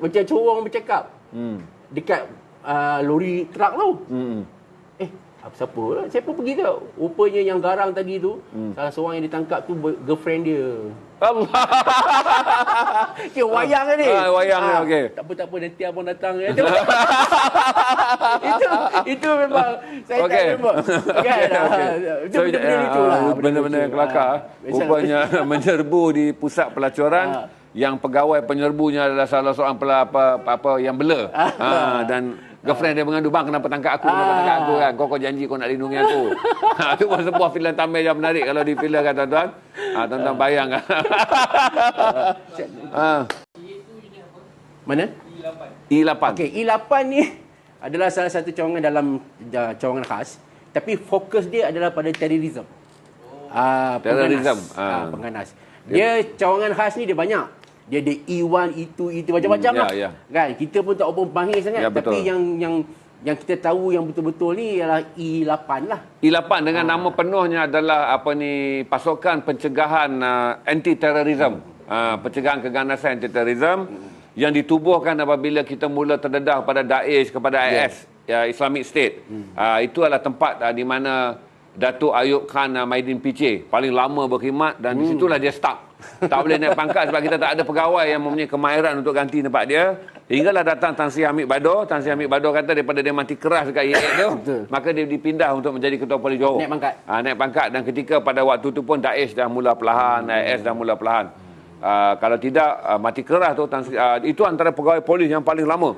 macam corong bercakap. Dekat lori truk tu. Siapa lah? Saya pun pergi tau. Rupanya yang garang tadi tu, salah seorang yang ditangkap tu girlfriend dia. Allah. Kira wayang kan ni? Wayang ni, okey. Tak apa, nanti abang datang. itu memang saya tak memang. Kan? Itu benda-benda lucu lah. Benda-benda yang kelakar. Rupanya menyerbu di pusat pelacuran. Yang pegawai penyerbunya adalah salah seorang apa yang bela. Dan girlfriend dia mengadu, bang kenapa tangkap aku kan, kau janji kau nak lindungi aku. Itu pun sebuah filem Tamil yang menarik kalau difilmkan, tuan-tuan. Tuan-tuan bayang. Mana? E8. Okey, E8 ni adalah salah satu cawangan dalam cawangan khas, tapi fokus dia adalah pada terorisme. Terrorism. Penganas. Dia cawangan khas ni dia banyak. Dia ada E1, E2 macam-macam lah. Kan? Kita pun tak apa panggil sangat. Tapi yang kita tahu yang betul-betul ni ialah E8 lah. E8 dengan nama penuhnya adalah Pasukan Pencegahan Anti-Terorism. Pencegahan Keganasan Anti-Terorism yang ditubuhkan apabila kita mula terdedah pada Daesh kepada IS, Islamic State. Itu adalah tempat di mana Datuk Ayub Khan Maidin PC paling lama berkhidmat dan di situlah dia stuck. Tak boleh naik pangkat sebab kita tak ada pegawai yang mempunyai kemahiran untuk ganti tempat dia. Hinggalah datang Tan Sri Hamid Bador. Tan Sri Hamid Bador kata daripada dia mati keras dekat IAS tu, maka dia dipindah untuk menjadi Ketua Polis Johor. Naik pangkat. Naik pangkat dan ketika pada waktu tu pun Daesh dah mula perlahan, IS dah mula perlahan. Kalau tidak mati keras tu itu antara pegawai polis yang paling lama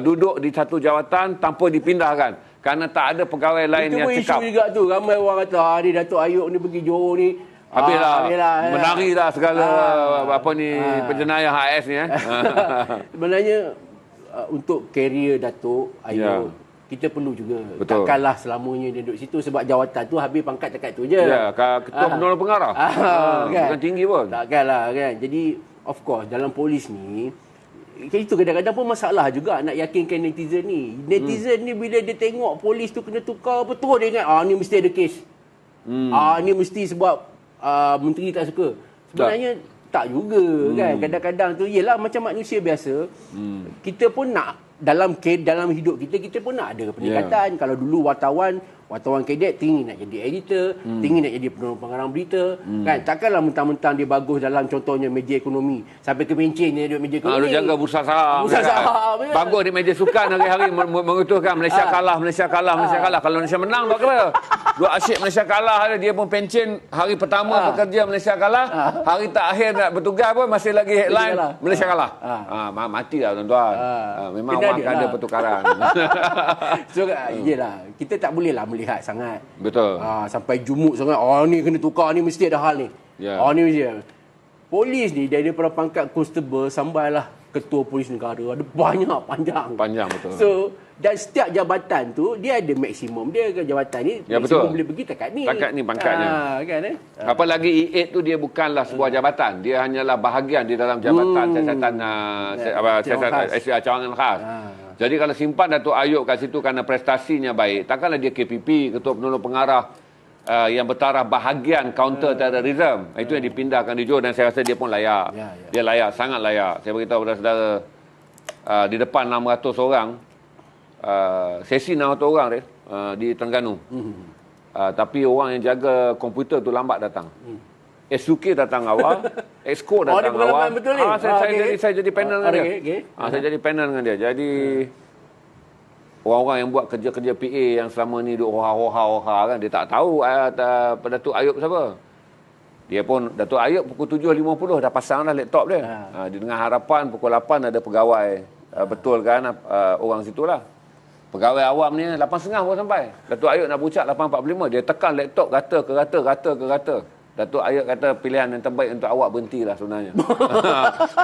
duduk di satu jawatan tanpa dipindahkan. Kerana tak ada pegawai lain itu yang cekap. Itu pun isu juga tu. Ramai orang kata, ni Datuk Ayub ni pergi Johor ni. Habislah. Menarilah segala penjenayah AS ni. Sebenarnya, untuk karier Datuk Ayub, kita perlu juga. Betul. Takkanlah selamanya dia duduk situ sebab jawatan tu habis pangkat dekat tu je. Ya, Ketua Penolong Pengarah. Kan? Bukan tinggi pun. Takkanlah kan. Jadi, of course, dalam polis ni, itu kadang-kadang pun masalah juga nak yakinkan netizen ni. Netizen ni bila dia tengok polis tu kena tukar apa terus dia ingat ni mesti ada kes. Ni mesti sebab menteri tak suka. Sebenarnya tak juga kan. Kadang-kadang tu yelah macam manusia biasa. Kita pun nak dalam hidup kita pun nak ada peningkatan. Kalau dulu wartawan kadet tinggi nak jadi editor, tinggi nak jadi penolong pengarang berita, kan? Takkanlah mentang-mentang dia bagus dalam contohnya meja ekonomi, sampai ke pencen dia duduk meja ekonomi. Dia jaga bursa saham. Bagus di meja sukan hari-hari mengutuhkan Malaysia kalah. Kalau Malaysia menang tak kira. Dua asyik Malaysia kalah, dia pun pencen hari pertama bekerja Malaysia kalah, hari terakhir nak bertugas pun masih lagi headline Malaysia kalah. Matilah tuan-tuan. Memang orang akan ada pertukaran. So iyalah, kita tak boleh lah melihat sangat. Betul. Sampai jumuk sangat. Ni kena tukar, ni mesti ada hal ni. Ni mesti. Polis ni daripada pangkat constable sampailah ketua polis negara. Ada banyak panjang. Betul. So dan setiap jabatan tu dia ada maksimum dia ke jabatan ni. Maksimum boleh pergi takat ni. Takat ni pangkatnya. Kan Apalagi E8 tu dia bukanlah sebuah jabatan. Dia hanyalah bahagian di dalam jabatan siasatan cawangan khas. Jadi kalau simpan Datuk Ayub kat situ kerana prestasinya baik, takkanlah dia KPP, Ketua Penolong Pengarah yang bertaraf bahagian counter terrorism. Itu yang dipindahkan di Johor dan saya rasa dia pun layak. Dia layak, sangat layak. Saya beritahu kepada saudara, di depan 600 orang, sesi 600 orang di Terengganu. Tapi orang yang jaga komputer tu lambat datang. SUK datang awal, Exco datang awal. Betul ni? Saya jadi panel dengan dia. Saya jadi panel dengan dia. Jadi orang-orang yang buat kerja-kerja PA yang selama ni duk hoha-hoha kan, dia tak tahu Datuk Ayub siapa. Dia pun Datuk Ayub pukul 7.50 dah pasang dah laptop dia. Dengan harapan pukul 8 ada pegawai. Betul kan orang situlah. Pegawai awam ni 8.30 baru sampai. Datuk Ayub nak bucak 8.45. Dia tekan laptop rata. Datuk Ayub kata pilihan yang terbaik untuk awak berhentilah sebenarnya.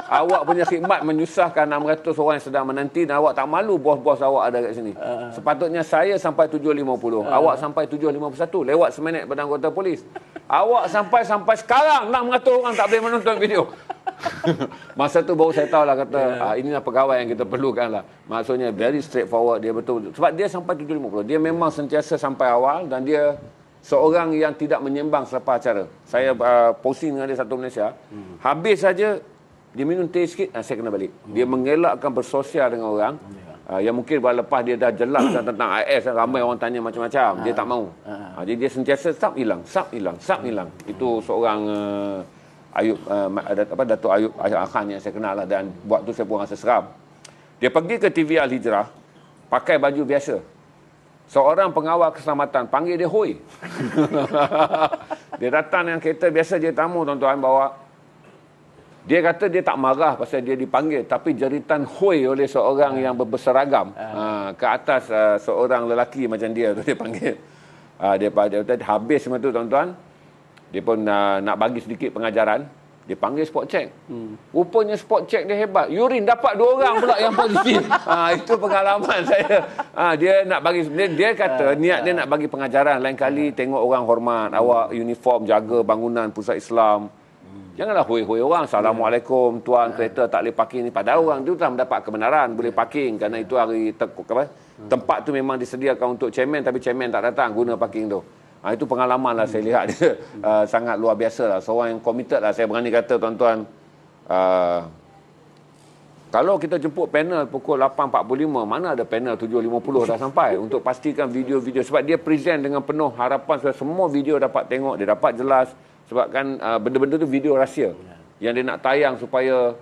Awak punya khidmat menyusahkan 600 orang yang sedang menanti dan awak tak malu bos-bos awak ada kat sini. Sepatutnya saya sampai 7.50. Awak sampai 7.51. Lewat seminit pada anggota polis. Awak sampai sekarang 600 orang tak boleh menonton video. Masa tu baru saya tahulah kata inilah pegawai yang kita perlukan lah. Maksudnya very straightforward, dia betul. Sebab dia sampai 7.50. Dia memang sentiasa sampai awal dan dia seorang yang tidak menyembang selepas acara. Saya posting dengan dia satu Malaysia. Habis saja dia minum teh sikit, saya kena balik. Dia mengelakkan bersosial dengan orang. Yang mungkin lepas dia dah jelaskan tentang IS, ramai orang tanya macam-macam. Dia tak mau. Jadi dia sentiasa sap hilang. Itu seorang Datuk Ayub Khan yang saya kenal lah. Dan buat tu saya pun rasa seram. Dia pergi ke TV Al-Hijrah pakai baju biasa. Seorang pengawal keselamatan panggil dia Hoi. Dia datang dengan kereta biasa je tamu tuan-tuan bawa. Dia kata dia tak marah pasal dia dipanggil, tapi jeritan Hoi oleh seorang yang berseragam ke atas seorang lelaki macam dia tu dia panggil. Dia habis semua tu tuan-tuan. Dia pun nak bagi sedikit pengajaran. Dia panggil spot check. Rupanya spot check dia hebat. Urine dapat 2 orang pula yang positif. Itu pengalaman saya. Dia nak bagi, dia kata niat dia nak bagi pengajaran. Lain kali tengok orang hormat. Awak uniform jaga bangunan pusat Islam. Janganlah hoi-hoi orang. Assalamualaikum tuan, kereta tak boleh parking ni. Padahal orang tu telah mendapat kebenaran boleh parking. Kerana itu hari tempat tu memang disediakan untuk chairman, tapi chairman tak datang guna parking tu. Itu pengalaman lah saya lihat dia sangat luar biasa lah. Seorang yang committed lah. Saya berani kata tuan-tuan, kalau kita jemput panel pukul 8.45, mana ada panel 7.50 dah sampai untuk pastikan video-video. Sebab dia present dengan penuh harapan supaya semua video dapat tengok, dia dapat jelas. Sebab kan benda-benda tu video rahsia yang dia nak tayang supaya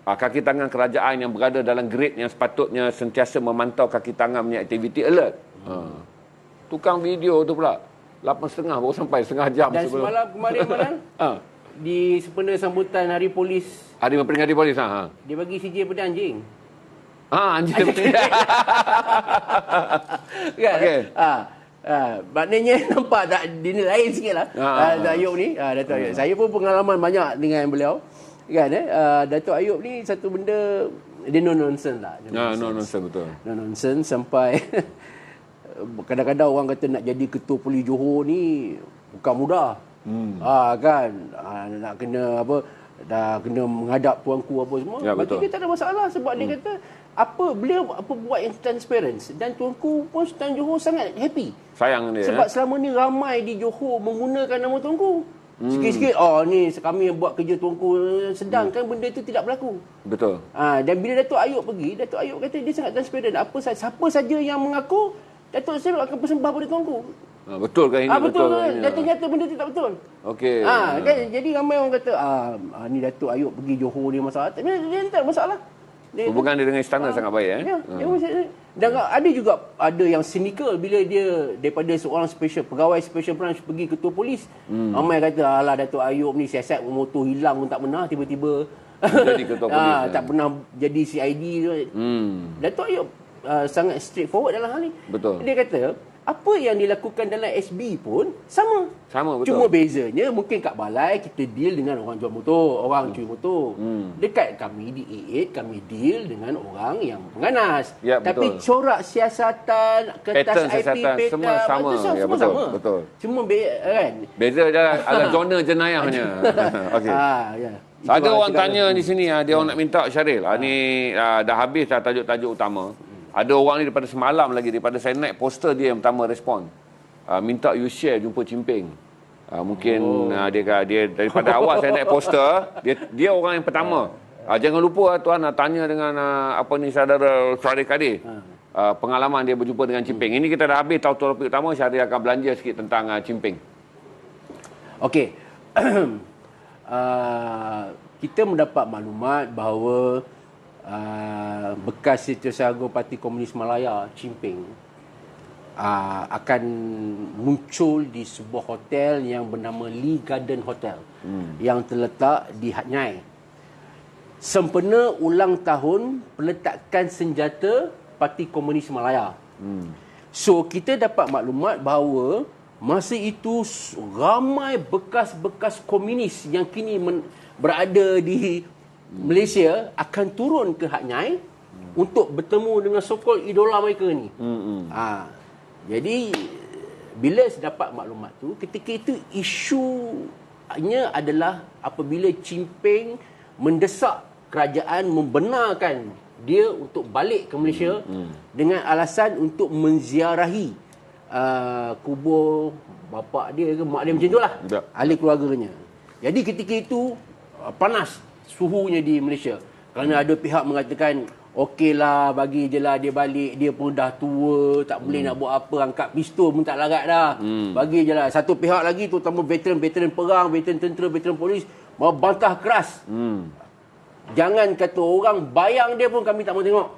kaki tangan kerajaan yang berada dalam grade yang sepatutnya sentiasa memantau kaki tangan punya aktiviti alert. Tukang video tu pula 8.30 baru sampai setengah jam dan sebelum. semalam kemarin di sempena sambutan Hari Polis, Hari memperingati polis dia bagi CJ pada anjing. Anjing. Kan? Okey. Maknanya nampak tak dia lain sikitlah. Datuk Ayub ni, Datuk Ayub. Saya pun pengalaman banyak dengan beliau. Kan Datuk Ayub ni satu benda dia no nonsense lah. No nonsense betul. No nonsense sampai kadang-kadang orang kata nak jadi ketua polis Johor ni bukan mudah. Kan nak kena apa, dah kena menghadap tuanku apa semua. Ya, bagi betul. dia tak ada masalah sebab dia kata beliau buat yang transparent dan tuanku pun Sultan Johor sangat happy. Sayang dia. Sebab selama ni ramai di Johor menggunakan nama tuanku. Sikit-sikit ni kami yang buat kerja tuanku, sedangkan benda itu tidak berlaku. Betul. Dan bila Datuk Ayub pergi, Datuk Ayub kata dia sangat transparent. Siapa saja yang mengaku, Datuk Ayub akan persembah pada tuanku. Betul kan ini? Betul kan? Ini. Dan ternyata benda itu tak betul. Okey. Kan? Jadi ramai orang kata ni Datuk Ayub pergi Johor dia masalah. Tapi dia tak ada masalah. Hubungan dia dengan istana sangat baik Dan ada yang cynical bila dia daripada seorang pegawai special branch pergi ketua polis. Ramai kata alah Datuk Ayub ni siasat motor hilang pun tak pernah, tiba-tiba jadi ketua polis. tak pernah jadi CID. Datuk Ayub sangat straightforward dalam hal ni. Betul. Dia kata apa yang dilakukan dalam SB pun sama. Sama, betul. Cuma bezanya mungkin kat balai kita deal dengan orang jual motor, orang curi motor. Dekat kami di A8 kami deal dengan orang yang menganas. Ya, tapi betul. corak siasatan, kertas Pattern IP, siasatan, peta, semua sama. semua Ya, betul, sama. betul. Cuma kan. Beza je agak zona jenayahnya. Okey. Ya. Ada orang tanya di sini, dia orang nak minta Syaril. Ni dah habis dah tajuk-tajuk utama. Ada orang ni daripada semalam lagi, daripada saya naik poster dia yang pertama respon. Minta you share jumpa Cimping. Mungkin dia daripada awal saya naik poster, dia orang yang pertama. Jangan lupa tuan tanya dengan saudara Syaril Kadir. Pengalaman dia berjumpa dengan Cimping. Ini kita dah habis tahu topik utama, Syaril akan belanja sikit tentang Cimping. Okey. Kita mendapat maklumat bahawa bekas Setiausaha Agung Parti Komunis Malaya, Cimping, akan muncul di sebuah hotel yang bernama Lee Garden Hotel yang terletak di Hat Nyai. Sempena ulang tahun peletakan senjata Parti Komunis Malaya. So kita dapat maklumat bahawa masa itu ramai bekas-bekas komunis yang kini berada di Malaysia akan turun ke Hat Nyai untuk bertemu dengan so-called idola mereka ni. Jadi bila dapat maklumat tu, ketika itu isunya adalah apabila Cimping mendesak kerajaan membenarkan dia untuk balik ke Malaysia dengan alasan untuk menziarahi kubur bapa dia ke mak dia, macam itulah, ahli keluarganya. Jadi ketika itu panas suhunya di Malaysia kerana ada pihak mengatakan okeylah, bagi je lah dia balik, dia pun dah tua, tak boleh nak buat apa, angkat pistol pun tak larat dah, bagi je lah. Satu pihak lagi terutama veteran perang, veteran tentera, veteran polis membantah keras. Jangan kata orang bayang dia pun kami tak mau tengok.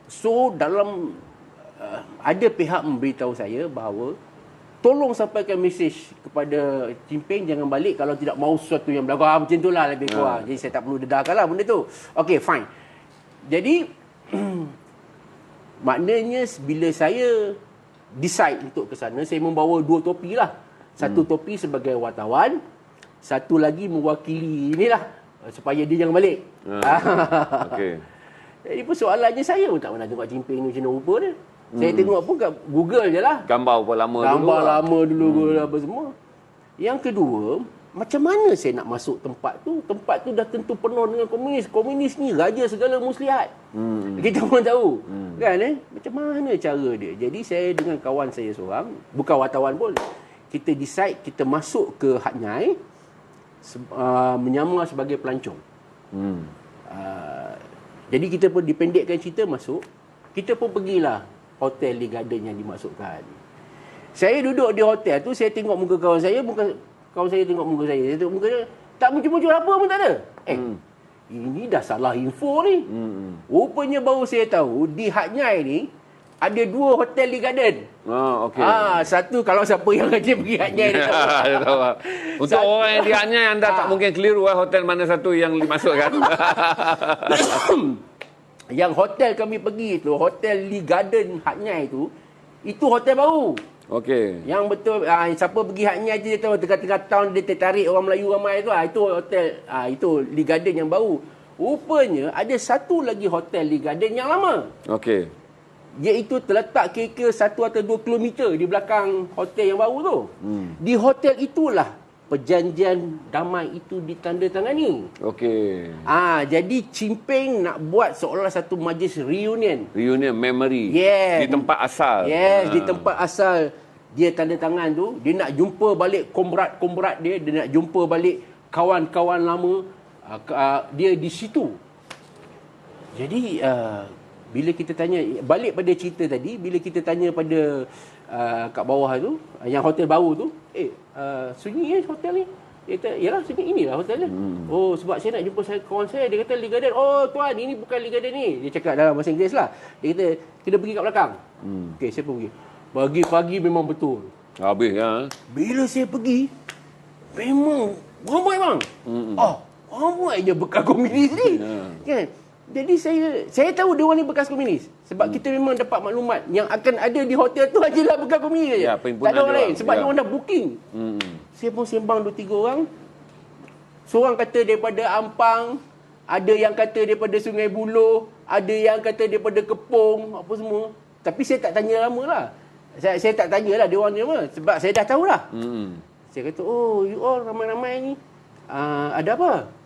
So dalam ada pihak memberitahu saya bahawa tolong sampaikan mesej kepada Cimping jangan balik kalau tidak mahu sesuatu yang berlaku. Macam itulah lebih kurang. Jadi saya tak perlu dedahkanlah benda tu. Okey, fine. Jadi maknanya bila saya decide untuk ke sana, saya membawa 2 topi lah. Satu topi sebagai wartawan, satu lagi mewakili inilah supaya dia jangan balik. Okey. Jadi persoalannya saya pun tak pernah tengok cimping ni macam mana rupa dia. Saya tengok pun kat Google je lah. Gambar apa lama dulu. Gambar lama dulu apa semua. Yang kedua, macam mana saya nak masuk tempat tu? Tempat tu dah tentu penuh dengan komunis. Komunis ni raja segala muslihat. Kita pun tahu. Kan macam mana cara dia? Jadi saya dengan kawan saya seorang, bukan wartawan pun, kita decide kita masuk ke Hat Nyai, menyamar sebagai pelancong. Jadi kita pun dipendekkan cerita masuk. Kita pun pergilah hotel Lee Garden yang dimasukkan. Saya duduk di hotel tu, saya tengok muka kawan saya, kawan saya tengok muka saya. Saya tengok muka dia, tak muncul-muncul apa pun tak ada. Ini dah salah info ni. Rupanya baru saya tahu, di Hat Nyai ni, ada 2 hotel Lee Garden. Okey. Satu kalau siapa yang rajin pergi Hat Nyai dia tahu. Dia tahu. Untuk orang yang di Hat Nyai, anda tak mungkin keliru hotel mana satu yang dimasukkan. Yang hotel kami pergi tu, hotel Lee Garden Hat Nyai tu, itu hotel baru. Okey. Yang betul, siapa pergi Hat Nyai dia tahu, tengah-tengah tahun dia tertarik orang Melayu ramai tu, itu hotel, itu Lee Garden yang baru. Rupanya ada satu lagi hotel Lee Garden yang lama. Okey. Iaitu terletak kira-kira 1 atau 2 kilometer di belakang hotel yang baru tu. Di hotel itulah perjanjian damai itu ditandatangani. Okey. Jadi Cimping nak buat seolah satu majlis reunion. Reunion memory. Yes. Di tempat asal. Yes, di tempat asal dia tanda tangan tu. Dia nak jumpa balik komrat-komrat dia. Dia nak jumpa balik kawan-kawan lama. Dia di situ. Jadi bila kita tanya, balik pada cerita tadi, bila kita tanya pada kat bawah tu, yang hotel baru tu, sunyi hotel ni? Dia kata, yalah sunyi, inilah hotel dia. Oh, sebab saya nak jumpa kawan saya, dia kata Lee Garden. Oh tuan, ini bukan Lee Garden ni. Dia cakap dalam bahasa Inggeris lah. Dia kata, kena pergi kat belakang. Okey, saya pun pergi. Pagi-pagi memang betul. Habis ya. Bila saya pergi, memang ramai bang. Ramai je bekas komunis ni. Kan? Jadi saya tahu dia orang ni bekas komunis. Sebab kita memang dapat maklumat yang akan ada di hotel tu hanyalah bekas komunis je. Ya, tak ada orang lain. Sebab dia orang dah booking. Saya pun sembang 2-3 orang. Seorang kata daripada Ampang, ada yang kata daripada Sungai Buloh, ada yang kata daripada Kepong, apa semua. Tapi saya tak tanya lama lah. Saya tak tanyalah dia orang ni apa. Sebab saya dah tahulah. Saya kata, oh you all ramai-ramai ni. Ada apa?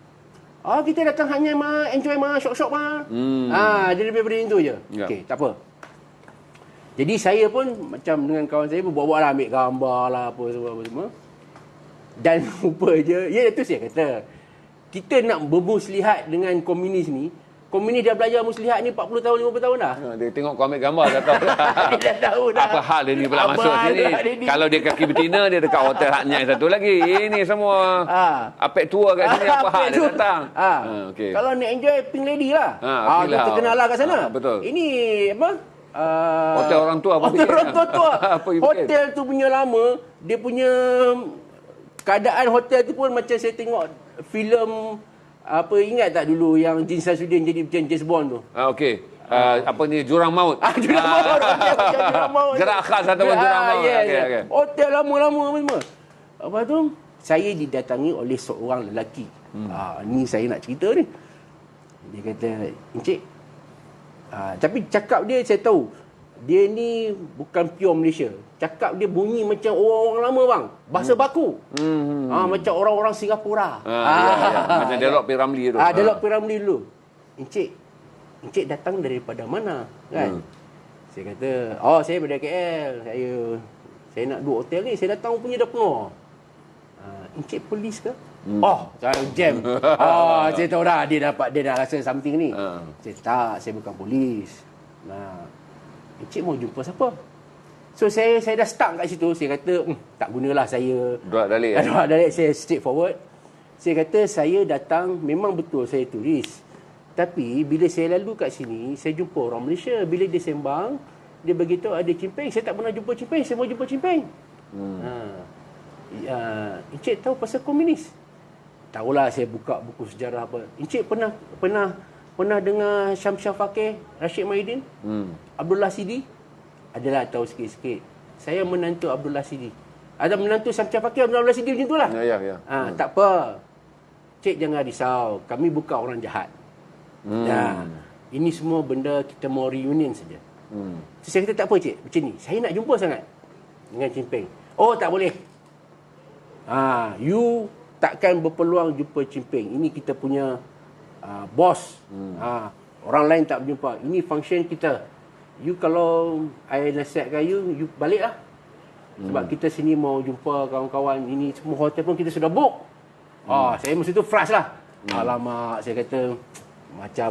Kita datang hanya enjoy syok-syok dia lebih daripada itu je. Ya. Okey, tak apa. Jadi saya pun macam dengan kawan saya pun buat-buat lah, ambil gambar lah apa semua. Dan rupa je, ya itu saya kata. Kita nak bermuslihat dengan komunis ni. Komunis dah belajar muslihat ni 40 tahun, 50 tahun dah. Dia tengok kau ambil gambar dah tahu. Dia dah tahu dah. Apa hal dia ni pula masuk sini. Kalau dia kaki betina, dia dekat hotel Hat Nyai satu lagi. Ini semua. Apek tua kat sini, apa hal dia datang. Okay. Kalau nak enjoy, Pink Lady lah. Kita kenal lah kat sana. Betul. Ini apa? Hotel orang tua. Hotel orang tua. Hotel tu punya lama, dia punya keadaan hotel tu pun macam saya tengok filem. Apa ingat tak dulu yang Jin Samsudin jadi macam James Bond tu? Okey. Apa ni, Jurang Maut. Jurang Maut. Jurang Maut. Gerak khas ataupun Jurang Maut. Okay. Hotel lama-lama semua. Lepas tu saya didatangi oleh seorang lelaki. Ni saya nak cerita ni. Dia kata, "Encik." Tapi cakap dia saya tahu. Dia ni bukan pure Malaysia. Cakap dia bunyi macam orang-orang lama bang. Bahasa baku. Macam orang-orang Singapura. Macam Delok P. Ramlee tu. Delok P. Ramlee dulu. Encik datang daripada mana? Kan? Saya kata, saya daripada KL. Saya nak duduk hotel ni. Saya datang punya dah penuh. Encik polis ke? Saya jam. Saya tahu dah dia dah rasa something ni. Saya tak, saya bukan polis. Encik mau jumpa siapa? So saya dah stuck kat situ. Saya kata tak gunalah saya Dua dalik. Saya straight forward. Saya kata saya datang, memang betul saya turis. Tapi bila saya lalu kat sini, saya jumpa orang Malaysia. Bila dia sembang, dia beritahu ada Cimping. Saya tak pernah jumpa Cimping. Saya mau jumpa Cimping. Encik tahu pasal komunis? Tahulah, saya buka buku sejarah apa. Encik pernah dengar Syamsyah Fakir, Rashid Mahidin, Abdullah Sidi? Adalah tahu sikit-sikit. Saya menantu Abdullah Sidi. Ada menantu Syamsul Fakir dalam CD macam itulah. Ya. Tak apa. Cik jangan risau. Kami bukan orang jahat. Ini semua benda kita mau reunion saja. So, saya kata tak apa cik. Macam ni. Saya nak jumpa sangat dengan Chin Peng. Oh tak boleh. You takkan berpeluang jumpa Chin Peng. Ini kita punya bos. Orang lain tak berjumpa. Ini function kita. You kalau I nasihatkan you baliklah. Sebab kita sini mau jumpa kawan-kawan. Ini semua hotel pun kita sudah book. Saya mesti tu frust lah. Alamak, saya kata macam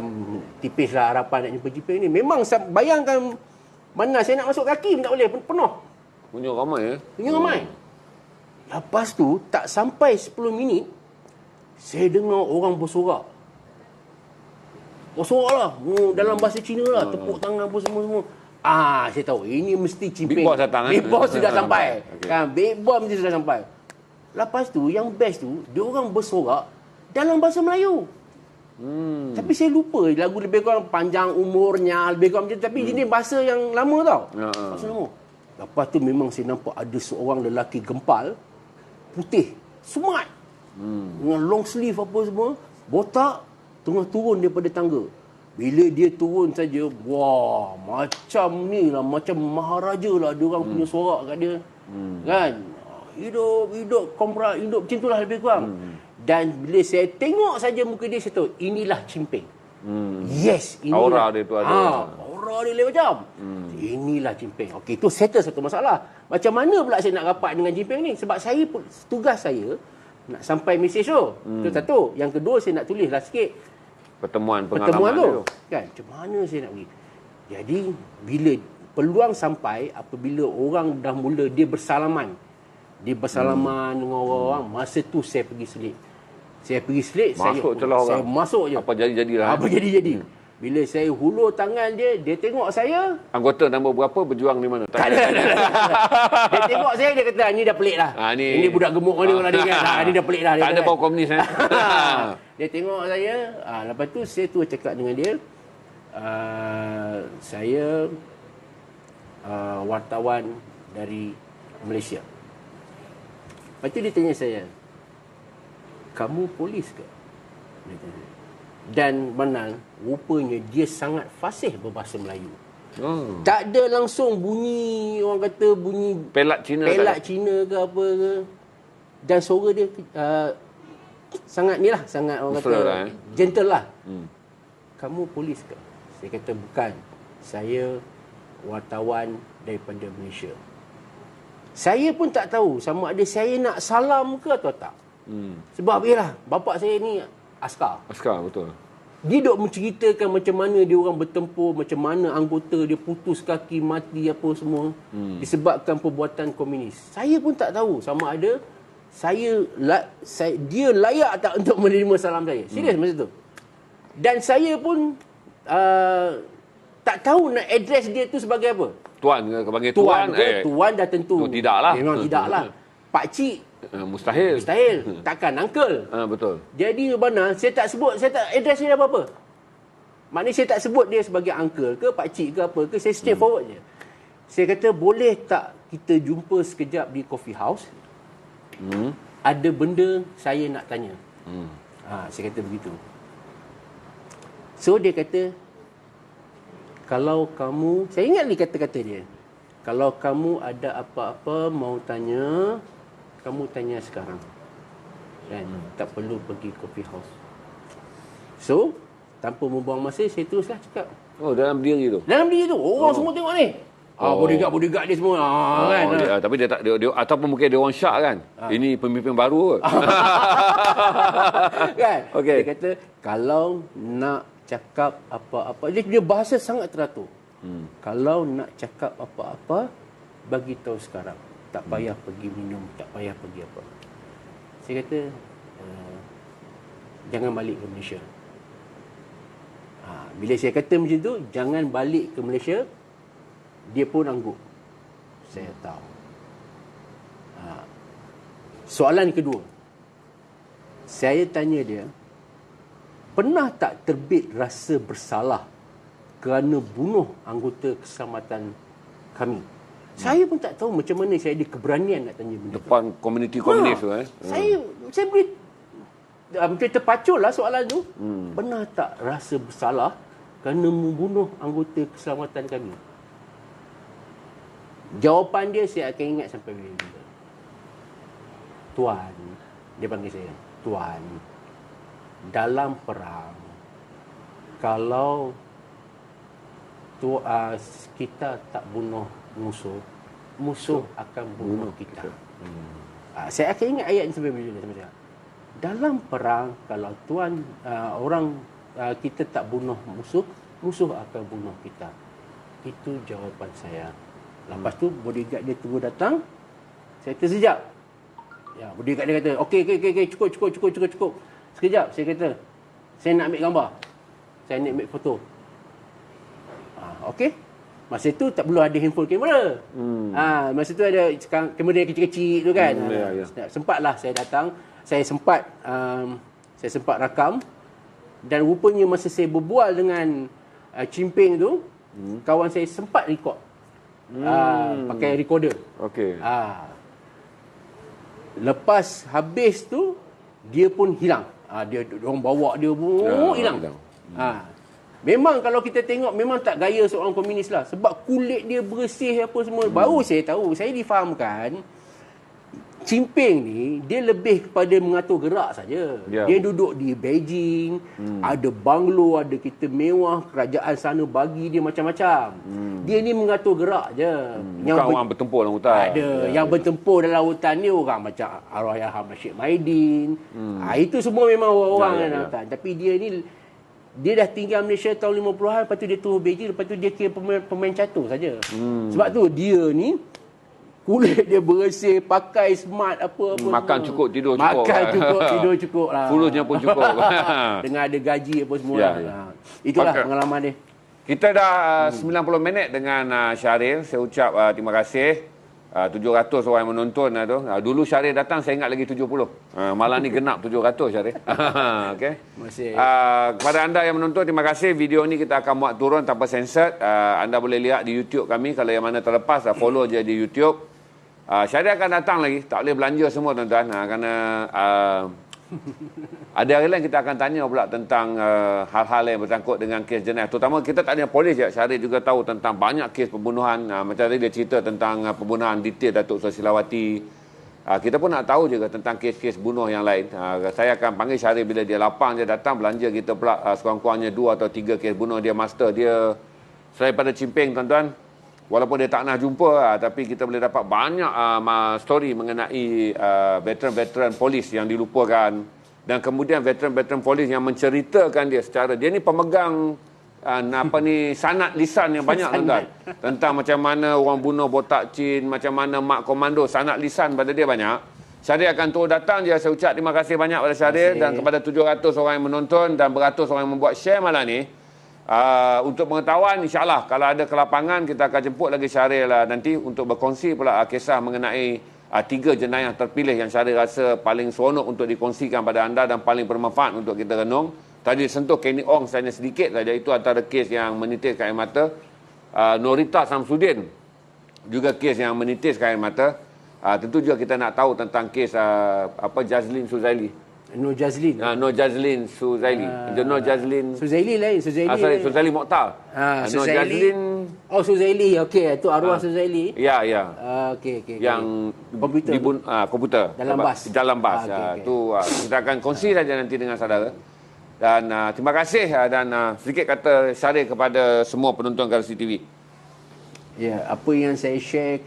tipis lah harapan nak jumpa Chin Peng ni. Memang bayangkan mana saya nak masuk kaki pun tak boleh. Penuh. Punya ramai ya. Punya ramai. Lepas tu, tak sampai 10 minit, saya dengar orang bersorak. Bersorak lah. Dalam bahasa Cina lah. Tepuk tangan apa semua-semua. Saya tahu. Ini mesti Chin Peng. Big Boss datang. Big Boss sudah sampai. Okay. Kan, Big Boss mesti sudah sampai. Lepas tu, yang best tu, dia orang bersorak dalam bahasa Melayu. Tapi saya lupa. Lagu lebih kurang panjang umurnya. Lebih kurang macam tu. Tapi ini bahasa yang lama tau. Bahasa lama. Lepas tu memang saya nampak ada seorang lelaki gempal. Putih. Smart. Dengan long sleeve apa semua. Botak. Tengah turun daripada tangga. Bila dia turun saja, wah, macam ni lah, macam maharaja lah dia orang punya sorak kat dia. Kan? Hidup kompra, hidup macam tu lah lebih kurang. Dan bila saya tengok saja muka dia, saya tahu, inilah Chin Peng. Yes, inilah. Aura dia tu ada. Aura dia lain macam. Inilah Chin Peng. Okey, itu settle satu masalah. Macam mana pula saya nak rapat dengan Chin Peng ni? Sebab saya, tugas saya, nak sampai mesej tu. Itu satu. Yang kedua, saya nak tulislah sikit. Pertemuan pengalaman tu. tu. Kan, macam mana saya nak pergi? Jadi, bila peluang sampai, apabila orang dah mula, dia bersalaman. Dia bersalaman dengan orang-orang, masa tu saya pergi selit. Saya pergi selit, masuk celah orang. Saya masuk je. Apa jadi-jadilah. Apa jadi-jadi. Bila saya hulur tangan dia tengok saya. Anggota nombor berapa berjuang di mana? Tak ada. Dia tengok saya, dia kata, ni dah pelik lah. Ini budak gemuk ni orang dia kan. Ni dah pelik lah. Tak ada bau komunis. Dia tengok saya. Lepas tu saya tu cakap dengan dia. Saya wartawan dari Malaysia. Lepas tu dia tanya saya, kamu polis ke? Dia tanya. Dan Manal, rupanya dia sangat fasih berbahasa Melayu. Tak ada langsung bunyi, orang kata bunyi pelat Cina ke apa ke. Dan suara dia sangat ni lah, sangat orang kata lah, gentle lah. Kamu polis ke? Saya kata bukan. Saya wartawan daripada Malaysia. Saya pun tak tahu sama ada saya nak salam ke atau tak. Sebab yalah, bapak saya ni askar, betul. Dia duk menceritakan macam mana dia orang bertempur, macam mana anggota dia putus kaki, mati apa semua disebabkan perbuatan komunis. Saya pun tak tahu sama ada dia layak tak untuk menerima salam saya. Serius masa tu. Dan saya pun tak tahu nak address dia tu sebagai apa. Tuan ke panggil tuan ke? Tuan dah tentu. Tidaklah. Memang tidaklah. Pak cik mustahil. Takkan uncle. Betul. Jadi mana saya tak address dia apa-apa. Maknanya saya tak sebut dia sebagai uncle ke pak cik ke apa ke, saya straight forward je. Saya kata boleh tak kita jumpa sekejap di coffee house? Ada benda saya nak tanya. Saya kata begitu. So dia kata, kalau kamu, saya ingat ni kata-kata dia, kalau kamu ada apa-apa mau tanya, kamu tanya sekarang. Kan? Tak perlu pergi coffee house. So, tanpa membuang masa, saya teruslah cakap. Dalam diri tu? Dalam diri tu. Orang semua tengok ni. Bodyguard dia semua. Kan? Tapi dia tak, dia ataupun mungkin dia orang syak kan. Ini pemimpin baru kot. Kan? Okay. Dia kata, kalau nak cakap apa-apa, dia punya bahasa sangat teratur. Kalau nak cakap apa-apa, bagi tahu sekarang. Tak payah pergi minum, tak payah pergi apa. Saya kata, jangan balik ke Malaysia. Bila saya kata macam tu, jangan balik ke Malaysia, dia pun angguk. Saya tahu. Soalan kedua, saya tanya dia, pernah tak terbit rasa bersalah kerana bunuh anggota keselamatan kami? Saya pun tak tahu macam mana saya ada keberanian nak tanya benda tu. Depan komuniti komunis tu Saya boleh macam terpacul lah soalan tu. Pernah tak rasa bersalah kerana membunuh anggota keselamatan kami? Jawapan dia saya akan ingat sampai bila-bila. Tuan, dia panggil saya, Tuan, dalam perang, kalau kita tak bunuh musuh, musuh akan bunuh kita. Saya akan ingat ayat ni sampai bila-bila. Dalam perang, kalau tuan kita tak bunuh musuh, musuh akan bunuh kita. Itu jawapan saya. Lepas tu bodyguard dia tunggu datang. Saya kata sekejap. Ya, bodyguard dia kata, okey, cukup. Sekejap, saya kata, saya nak ambil gambar. Saya nak ambil foto. Okey. Masa tu tak perlu ada handphone kamera. Masa tu ada kamera yang kecil-kecil tu kan. Sempatlah saya datang. Saya sempat rakam, dan rupanya masa saya berbual dengan Chimping tu, kawan saya sempat rekod pakai recorder. Okey. Lepas habis tu dia pun hilang. Dia orang bawa dia pun hilang. Memang kalau kita tengok memang tak gaya seorang komunis lah, sebab kulit dia bersih apa semua. Baru saya tahu, saya difahamkan Chimping ni dia lebih kepada mengatur gerak saja. Dia duduk di Beijing, ada banglo, ada kereta mewah, kerajaan sana bagi dia macam-macam. Dia ni mengatur gerak je. Bukan orang bertempur dalam hutan. Ada yang bertempur dalam hutan ni orang macam Arwah Rashid Maidin. Itu semua memang orang dalam hutan. Tapi dia dah tinggal Malaysia tahun 50-an, lepas tu dia turun Beijing, lepas tu dia kira pemain catur saja. Sebab tu dia ni kulit dia bersih, pakai smart apa-apa. Makan semua. cukup, tidur cukup. Makan cukup, tidur cukup lah. Fulusnya pun cukup. Dengan ada gaji apa semua. Itulah pengalaman dia. Kita dah 90 minit dengan Syahril. Saya ucap terima kasih. 700 orang yang menonton tu. Dulu Syahril datang, saya ingat lagi 70. Malam ni genap 700 Syahril. Okey. Terima kasih. Kepada anda yang menonton, terima kasih. Video ni kita akan muat turun tanpa censored. Anda boleh lihat di YouTube kami. Kalau yang mana terlepas, follow je di YouTube. Syahril akan datang lagi. Tak boleh belanja semua tuan-tuan. Kerana ada hari lain kita akan tanya pula tentang hal-hal yang bersangkut dengan kes jenayah. Terutama kita tak ada polis je. Syahril juga tahu tentang banyak kes pembunuhan. Macam tadi dia cerita tentang pembunuhan detail Datuk Susilawati. Kita pun nak tahu juga tentang kes-kes bunuh yang lain. Saya akan panggil Syahril bila dia lapang, dia datang belanja kita pula sekurang-kurangnya 2 atau 3 kes bunuh. Dia master. Dia selain pada Chimping tuan-tuan, walaupun dia tak nak jumpa, tapi kita boleh dapat banyak story mengenai veteran-veteran polis yang dilupakan, dan kemudian veteran-veteran polis yang menceritakan dia secara, dia ni pemegang sanad lisan yang banyak tuan-tuan, tentang macam mana orang bunuh botak chin, macam mana mak komando, sanad lisan pada dia banyak. Syahril akan terus datang je. Saya ucap terima kasih banyak pada Syahril dan kepada 700 orang yang menonton dan beratus orang yang membuat share malam ni. Untuk pengetahuan, insyaAllah kalau ada kelapangan kita akan jemput lagi Syahril nanti untuk berkongsi pula kisah mengenai 3 jenayah terpilih yang Syahril rasa paling seronok untuk dikongsikan pada anda dan paling bermanfaat untuk kita renung. Tadi sentuh Kenny Ong saja sedikit saja, itu antara kes yang menitiskan air mata. Norita Samsudin juga kes yang menitiskan air mata. Tentu juga kita nak tahu tentang kes Jazlin Suzaili. Nur Jazlin. Nur Jazlin Suzaili. Nur Jazlin Suzaili lain. Suzaili. Suzaili Mokhtar. Nur Jazlin. Suzaili. Okey, itu arwah Suzaili. Ya. Okey. Yang komputer. Komputer. Dalam bas. Itu kita akan kongsi saja nanti dengan saudara. Dan terima kasih dan sedikit kata Syahril kepada semua penonton Galaxy TV. Ya, apa yang saya share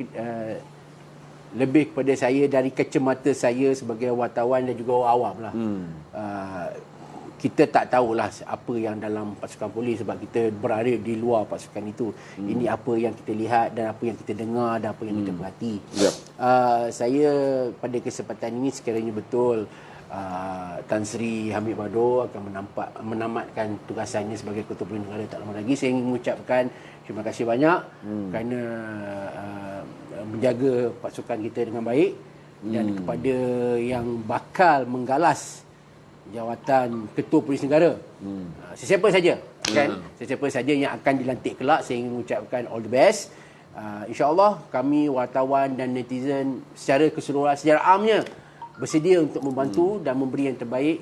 lebih kepada saya dari kacamata saya sebagai wartawan dan juga orang awam lah. Kita tak tahulah apa yang dalam pasukan polis sebab kita berada di luar pasukan itu. Ini apa yang kita lihat dan apa yang kita dengar dan apa yang kita perhati. Saya pada kesempatan ini sekiranya betul Tan Sri Hamid Bado akan menamatkan tugasannya sebagai Ketua Polis Negara tak lama lagi. Saya ingin mengucapkan terima kasih banyak kerana menjaga pasukan kita dengan baik, dan kepada yang bakal menggalas jawatan Ketua Polis Negara, sesiapa saja kan, sesiapa saja yang akan dilantik kelak, saya ingin mengucapkan all the best. InsyaAllah kami wartawan dan netizen secara keseluruhan, secara amnya bersedia untuk membantu dan memberi yang terbaik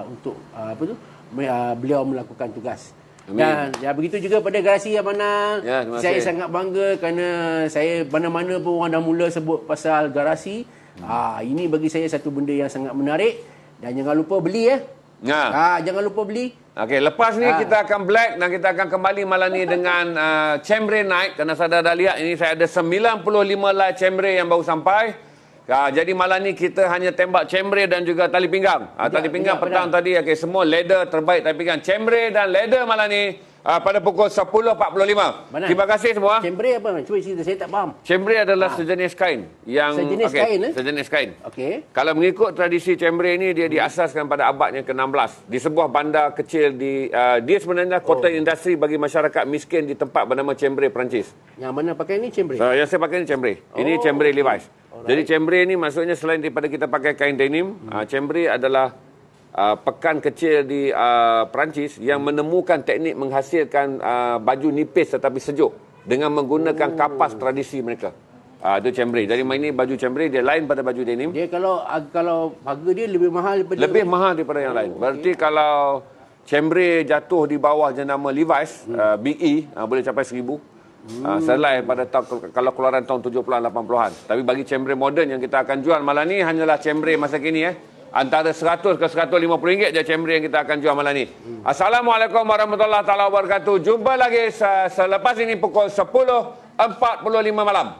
untuk beliau melakukan tugas. Amin. Dan ya begitu juga pada Garasi Amanah. Ya, terima Saya kasih. sangat bangga kerana saya mana-mana pun orang dah mula sebut pasal Garasi. Ini bagi saya satu benda yang sangat menarik, dan jangan lupa beli jangan lupa beli. Okey, lepas ni kita akan black dan kita akan kembali malam ni dengan Chambray Night. Kerana saya dah lihat ini saya ada 95 live Chambray yang baru sampai. Jadi malam ni kita hanya tembak Chambray dan juga tali pinggang. Tali pinggang petang tadi, okey, semua leather terbaik tali pinggang. Chambray dan leather malam ni pada pukul 10.45. Terima kasih semua. Chambray apa? Cuba cerita, saya tak faham. Chambray adalah sejenis kain yang sejenis kain. Okey. Kalau mengikut tradisi Chambray ni, dia diasaskan pada abadnya ke-16 di sebuah bandar kecil dia sebenarnya kota industri bagi masyarakat miskin di tempat bernama Chambray, Perancis. Yang mana pakai ni Chambray? Yang saya pakai ni Chambray. Ini Chambray Levi's. Jadi Chambray ni maksudnya selain daripada kita pakai kain denim, Chambray adalah pekan kecil di Perancis yang menemukan teknik menghasilkan baju nipis tetapi sejuk dengan menggunakan kapas tradisi mereka. Itu Chambray. Jadi ini baju Chambray, dia lain pada baju denim. Dia kalau harga dia lebih mahal daripada yang lain. Berarti kalau Chambray jatuh di bawah jenama Levi's, BE, boleh capai 1,000. Selai pada kalau keluaran tahun 70-an 80-an. Tapi bagi Chambray moden yang kita akan jual malam ni hanyalah Chambray masa kini antara 100 ke 150 ringgit je Chambray yang kita akan jual malam ni. Assalamualaikum warahmatullahi taala wabarakatuh. Jumpa lagi selepas ini pukul 10.45 malam.